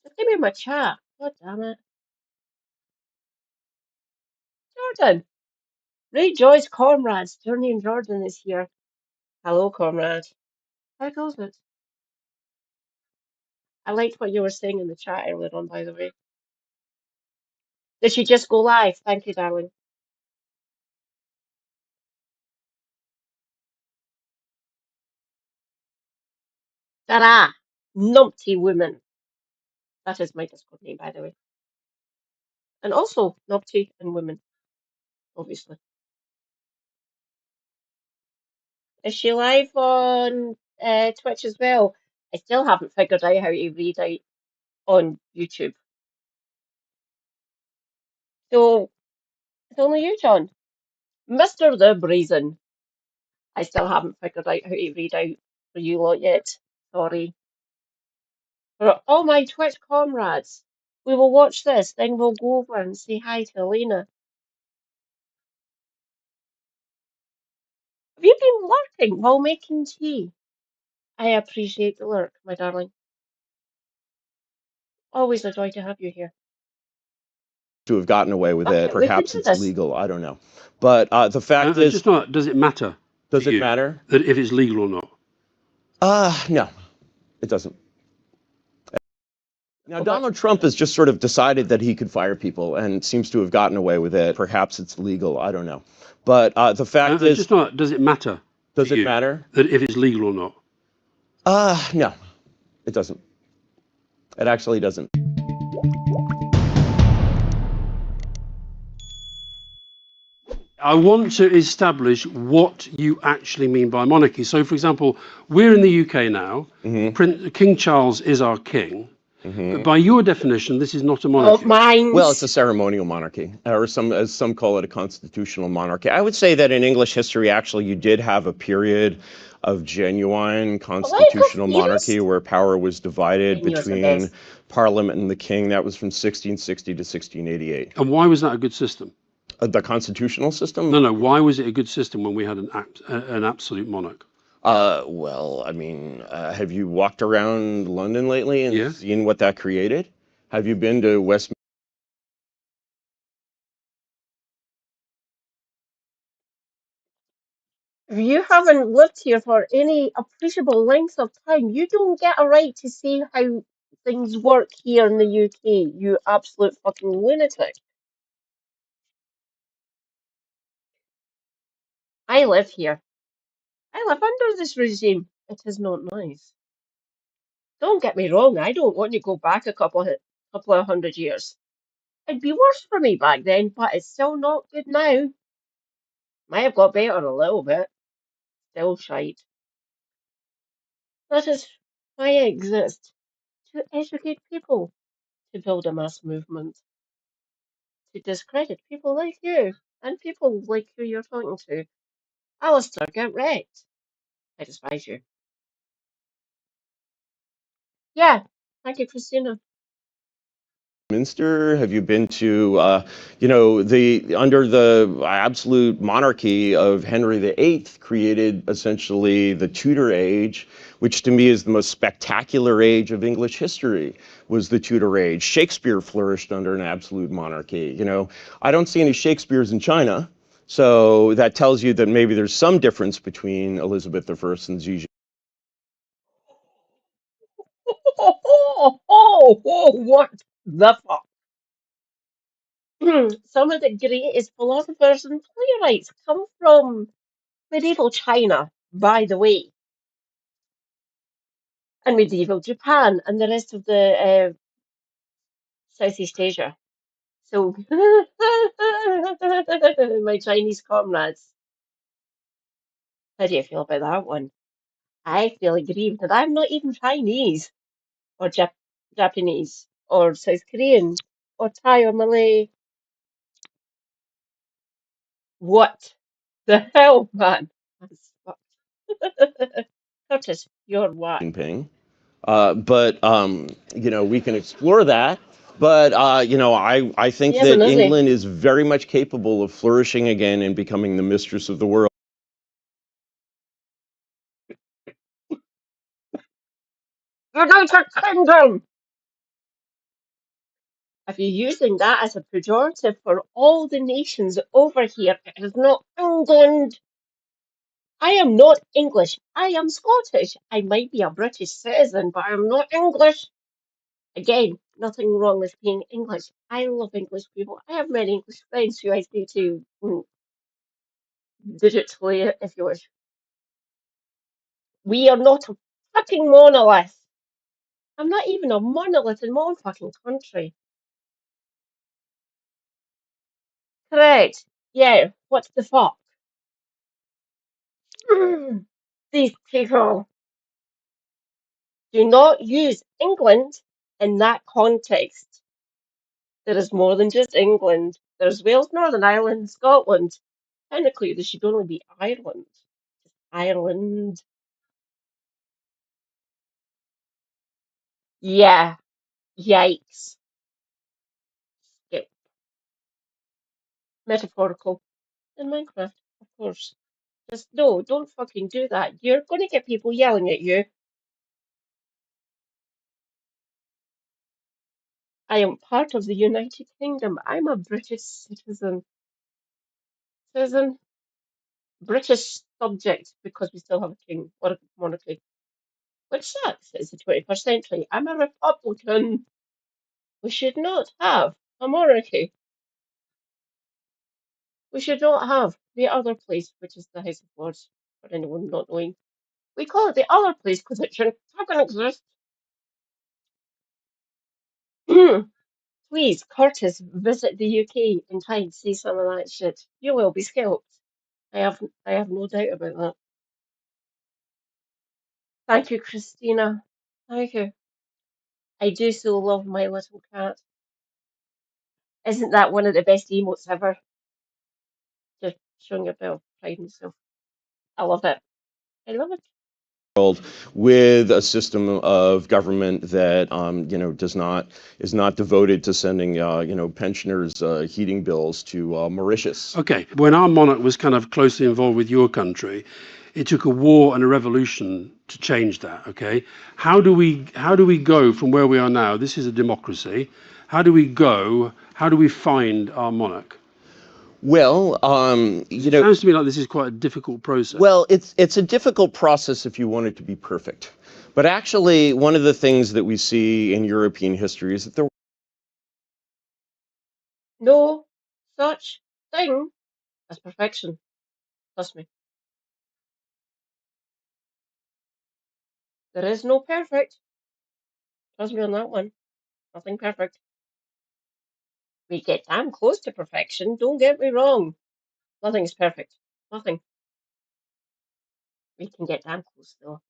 Just give me my chat. God damn it. Jordan! Ray Joy's comrades, Journey and Jordan is here. Hello, comrade. How goes it? I liked what you were saying in the chat earlier on, by the way. Did she just go live? Thank you, darling. Ta-da! Numpty woman. That is my Discord name, by the way. And also, Numpty and women, obviously. Is she live on Twitch as well? I still haven't figured out how to read out on YouTube. So it's only you, John. Mr. The Brazen. I still haven't figured out how to read out for you lot yet. Sorry. For all my Twitch comrades, we will watch this, then we'll go over and say hi to Elena. Have you been lurking while making tea? I appreciate the lurk, my darling. Always a joy to have you here. To have gotten away with Okay, it. we can Perhaps do it's this. legal. I don't know. But the fact is, Just not. Does it matter? does to it you matter? that if it's legal or not? No, it doesn't. Now, Okay. Donald Trump has just sort of decided that he could fire people and seems to have gotten away with it. Perhaps it's legal. I don't know. But the fact is, Just not. Does it matter? does to it you matter? that if it's legal or not? No, it doesn't. It actually doesn't. I want to establish what you actually mean by monarchy. So, for example, we're in the UK now. King Charles is our king. But by your definition, this is not a Oh, monarchy. mine. Well, it's a ceremonial monarchy, or as some call it, a constitutional monarchy. I would say that in English history, actually, you did have a period of genuine constitutional monarchy where power was divided between Parliament and the king. That was from 1660 to 1688. And why was that a good system? The constitutional system? No. Why was it a good system when we had an absolute monarch? Well, I mean, have you walked around London lately and seen what that created? Have you been to Westminster? If you haven't lived here for any appreciable length of time, you don't get a right to see how things work here in the UK, you absolute fucking lunatic. I live here. I live under this regime. It is not nice. Don't get me wrong, I don't want to go back a couple of 100 years. It'd be worse for me back then, but it's still not good now. Might have got better a little bit. Still shite. That is why I exist. To educate people. To build a mass movement. To discredit people like you. And people like who you're talking to. Alistair, get wrecked. I despise you. Yeah. Thank you, Christina. Minster? Have you been to, under the absolute monarchy of Henry VIII created essentially the Tudor age, which to me is the most spectacular age of English history, was the Tudor age. Shakespeare flourished under an absolute monarchy. I don't see any Shakespeares in China, so that tells you that maybe there's some difference between Elizabeth I and Xi Jinping. What the fuck? Some of the greatest philosophers and playwrights come from medieval China, by the way, and medieval Japan and the rest of the Southeast Asia. So, my Chinese comrades, how do you feel about that one? I feel aggrieved that I'm not even Chinese or Japanese or South Korean or Thai or Malay. What the hell, man? That's fucked. Curtis, you're what? We can explore that. But, I think that England is very much capable of flourishing again and becoming the mistress of the world. United Kingdom! If you're using that as a pejorative for all the nations over here, it is not England. I am not English. I am Scottish. I might be a British citizen, but I'm not English. Again, nothing wrong with being English. I love English people. I have many English friends who I speak to digitally, if you wish. We are not a fucking monolith. I'm not even a monolith in my own fucking country. Correct. Yeah, what the fuck? These people do not use England in that context. There is more than just England. There's Wales, Northern Ireland, Scotland. Technically, there should only be Ireland. Ireland. Yeah. Yikes. Skip. Metaphorical. In Minecraft, of course. Just no, don't fucking do that. You're going to get people yelling at you. I am part of the United Kingdom. I'm a British citizen. British subject because we still have a king or a monarchy. Which sucks. It's the 21st century. I'm a Republican. We should not have a monarchy. We should not have the other place, which is the House of Lords, for anyone not knowing. We call it the other place because it shouldn't fucking exist. Please, Curtis, visit the UK in time to see some of that shit. You will be scalped. I have no doubt about that. Thank you, Christina. Thank you. I do so love my little cat. Isn't that one of the best emotes ever? Just showing a bit of pride in myself. I love it. I love it. World with a system of government that is not devoted to sending pensioners heating bills to Mauritius. Okay, when our monarch was kind of closely involved with your country, it took a war and a revolution to change that. Okay, how do we go from where we are now? This is a democracy. How do we go? How do we find our monarch? Well, it sounds to me like this is quite a difficult process. Well, it's a difficult process if you want it to be perfect. But actually, one of the things that we see in European history is that there no such thing as perfection. Trust me. There is no perfect. Trust me on that one. Nothing perfect. We get damn close to perfection, don't get me wrong. Nothing's perfect. Nothing. We can get damn close though.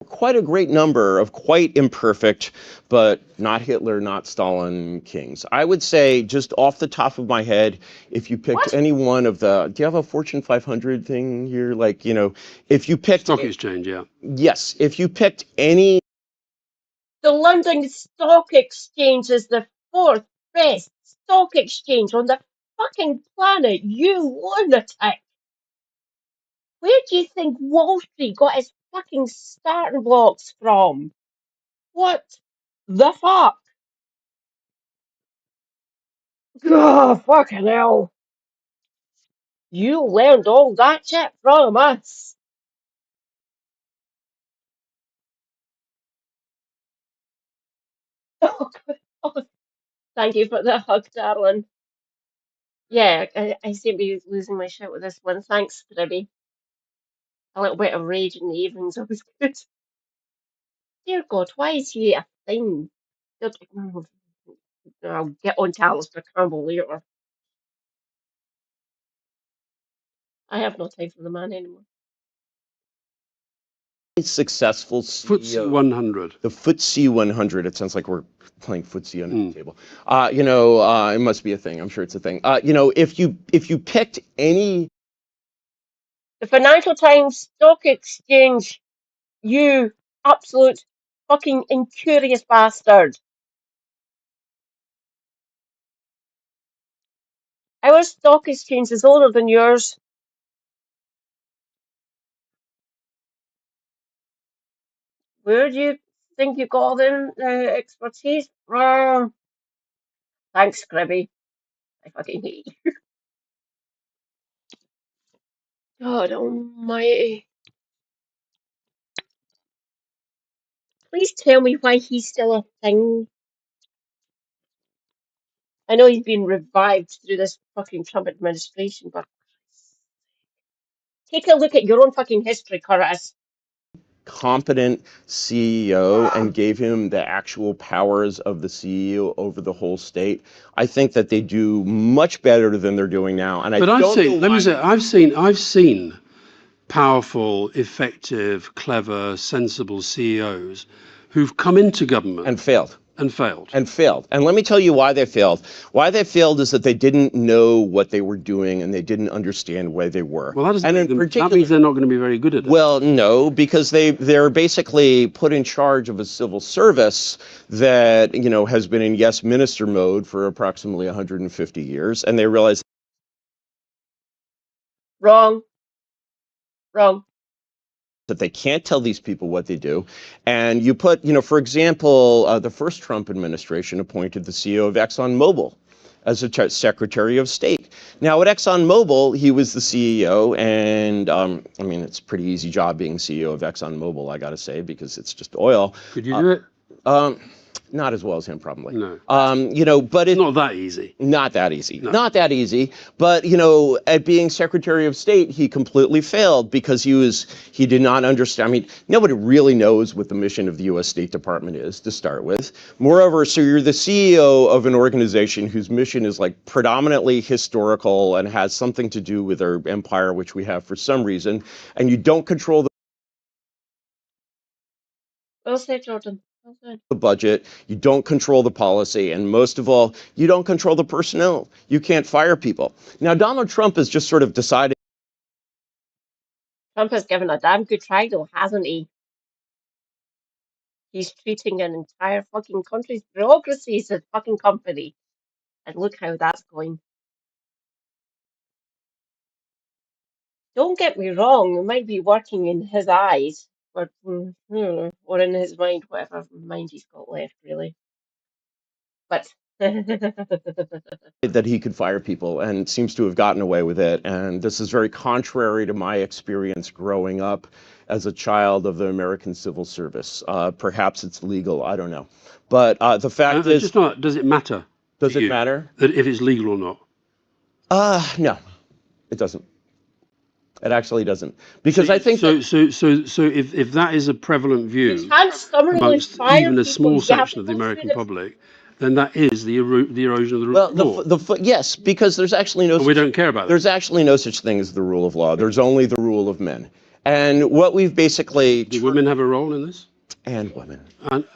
quite a great number of quite imperfect, but not Hitler, not Stalin kings. I would say, just off the top of my head, if you picked any one of the, do you have a Fortune 500 thing here? Like, if you picked... Stock exchange, yeah. Yes, if you picked any... The London Stock Exchange is the fourth best stock exchange on the fucking planet, you lunatic! Where do you think Wall Street got its fucking starting blocks from? What the fuck? Oh, fucking hell. You learned all that shit from us. Oh, thank you for the hug, darling. Yeah, I seem to be losing my shit with this one. Thanks, Gribby. A little bit of rage in the evenings always good. Dear God, why is he a thing? I'll get on to Alistair Campbell later. I have no time for the man anymore. Successful CEO. FTSE 100. The FTSE 100. It sounds like we're playing footsie under the table. It must be a thing. I'm sure it's a thing. If you picked any... The Financial Times Stock Exchange, you absolute fucking incurious bastard. Our stock exchange is older than yours. Where do you think you got all the expertise from? Thanks, Gribby. I fucking hate you. God almighty. Please tell me why he's still a thing. I know he's been revived through this fucking Trump administration, but take a look at your own fucking history, Curtis. Competent CEO and gave him the actual powers of the CEO over the whole state, I think that they do much better than they're doing now. And I've seen powerful, effective, clever, sensible CEOs who've come into government and failed. And failed. And failed. And let me tell you why they failed. Why they failed is that they didn't know what they were doing and they didn't understand where they were. Well, that means they're not going to be very good at it. Well, no, because they're basically put in charge of a civil service that, you know, has been in yes minister mode for approximately 150 years, and they realize Wrong. that they can't tell these people what they do. And you put, you know, for example, the first Trump administration appointed the CEO of ExxonMobil as a Secretary of State. Now at ExxonMobil, he was the CEO, and I mean, it's a pretty easy job being CEO of ExxonMobil, I gotta say, because it's just oil. Could you do it? Not as well as him, probably. No. You know, but it's not that easy. Not that easy. No. Not that easy. But, you know, at being Secretary of State, he completely failed because he did not understand. I mean, nobody really knows what the mission of the U.S. State Department is to start with. Moreover, so you're the CEO of an organization whose mission is like predominantly historical and has something to do with our empire, which we have for some reason, and you don't control Well said, Jordan. the budget, you don't control the policy, and most of all, you don't control the personnel. You can't fire people. Now, Donald Trump has just sort of decided. Trump has given a damn good try, though, hasn't he? He's treating an entire fucking country's bureaucracy as a fucking company. And look how that's going. Don't get me wrong, it might be working in his eyes, but or in his mind, whatever mind he's got left, really. But that he could fire people and seems to have gotten away with it. And this is very contrary to my experience growing up as a child of the American Civil Service. Perhaps it's legal, I don't know. But the fact is... does it matter? Does it matter? That if it's legal or not? No, it doesn't. It actually doesn't, because I think so. If that is a prevalent view amongst even a small section of the American public, then that is the erosion of the rule of law. Yes, because there's actually no. We don't care about that. There's actually no such thing as the rule of law. There's only the rule of men, and what we've basically. Do women have a role in this? And women. And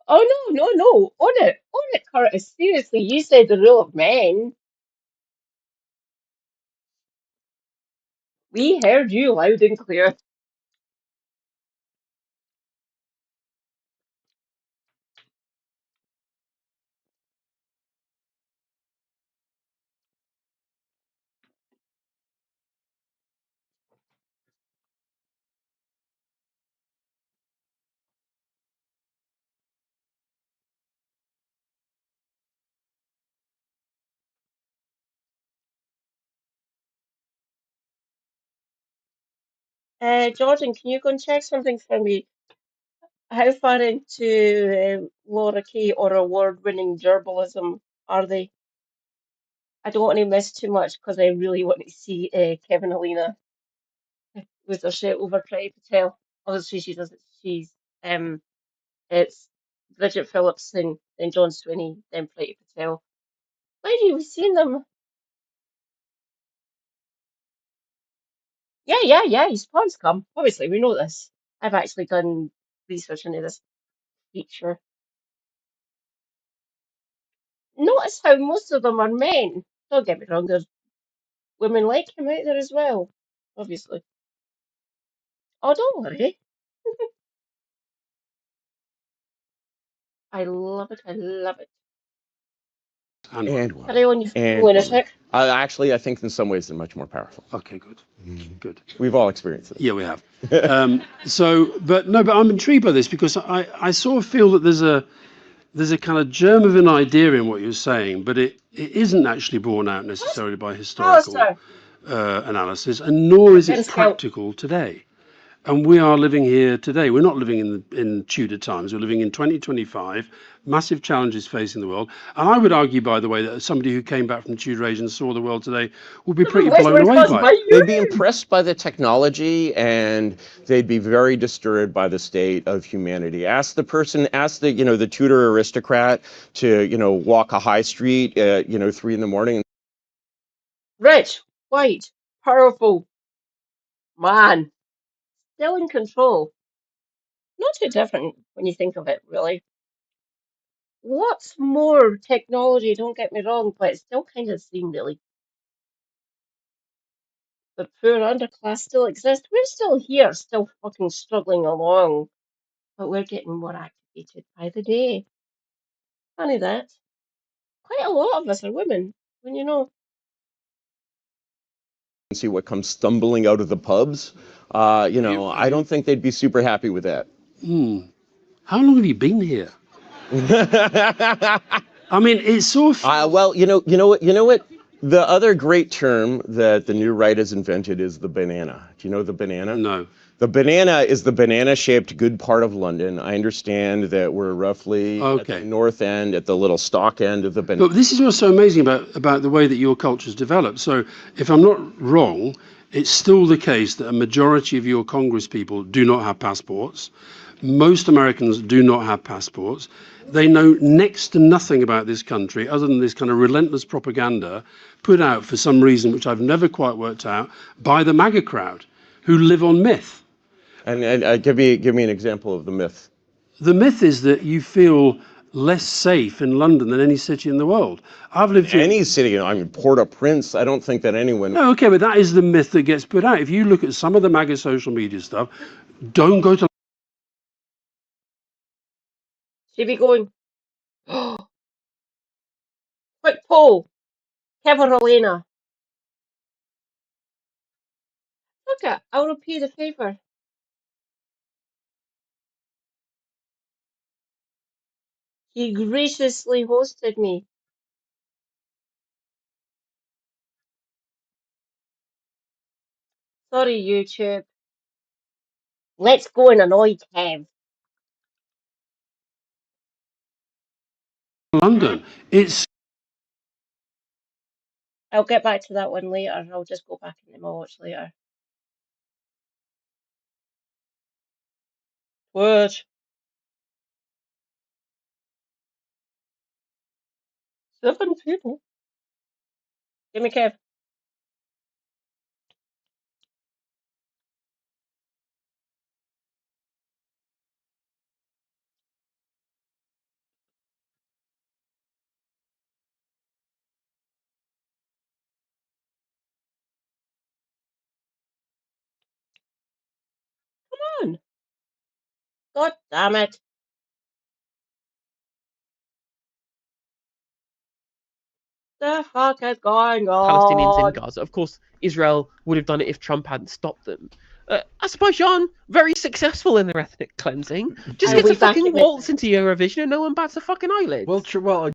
oh no! On it, Curtis. Seriously, you said the rule of men. We heard you loud and clear. Jordan, can you go and check something for me? How far into Laura Kay or award-winning gerbalism are they? I don't want to miss too much because I really want to see Kevin Helena with her shit over Priti Patel. Obviously, she doesn't. It's Bridget Phillips and then John Swinney, then Priti Patel. Where have you seen them? Yeah. His pawns come. Obviously, we know this. I've actually done research into this feature. Notice how most of them are men. Don't get me wrong, there's women like him out there as well, obviously. Oh, don't worry. I love it. And Carry on, you lunatic. Actually, I think in some ways they're much more powerful. Okay, good. Good. We've all experienced it. Yeah, we have. But I'm intrigued by this because I sort of feel that there's a kind of germ of an idea in what you're saying, but it isn't actually borne out necessarily by historical analysis, and nor is it practical today. And we are living here today. We're not living in Tudor times. We're living in 2025. Massive challenges facing the world. And I would argue, by the way, that somebody who came back from the Tudor age and saw the world today would be pretty blown away by it. They'd be impressed by the technology, and they'd be very disturbed by the state of humanity. Ask the Tudor aristocrat to, walk a high street at, 3 in the morning. Rich, white, powerful man, still in control. Not too different when you think of it, really. Lots more technology, don't get me wrong, but it's still kind of the same, really. The poor underclass still exists. We're still here, still fucking struggling along, but we're getting more activated by the day. Funny that. Quite a lot of us are women, when you know. See what comes stumbling out of the pubs. I don't think they'd be super happy with that. How long have you been here? I mean, it's so. Well, you know what? The other great term that the new right has invented is the banana. Do you know the banana? No. The banana is the banana-shaped good part of London. I understand that we're roughly at the north end, at the little stock end of the banana. But this is what's so amazing about the way that your culture's developed. So, if I'm not wrong, it's still the case that a majority of your Congress people do not have passports. Most Americans do not have passports. They know next to nothing about this country other than this kind of relentless propaganda put out for some reason, which I've never quite worked out, by the MAGA crowd, who live on myth. And give me an example of the myth. The myth is that you feel less safe in London than any city in the world. I've lived in any city. I mean, Port-au-Prince. I don't think that anyone. No, okay, but that is the myth that gets put out. If you look at some of the MAGA social media stuff, don't go to. She be going. Quick poll. Kevin Elena. Look at, I'll repay the favour. He graciously hosted me. Sorry, YouTube. Let's go and annoy Kev. London. It's. I'll get back to that one later. I'll just go back into my watch later. What? 7 people? Give me Kev. Come on. God damn it. The fuck is going Palestinians in on? Gaza. Of course, Israel would have done it if Trump hadn't stopped them. Azerbaijan, very successful in their ethnic cleansing. Just Are get we a back fucking in it? waltz into Eurovision and no one bats a fucking eyelid. Well,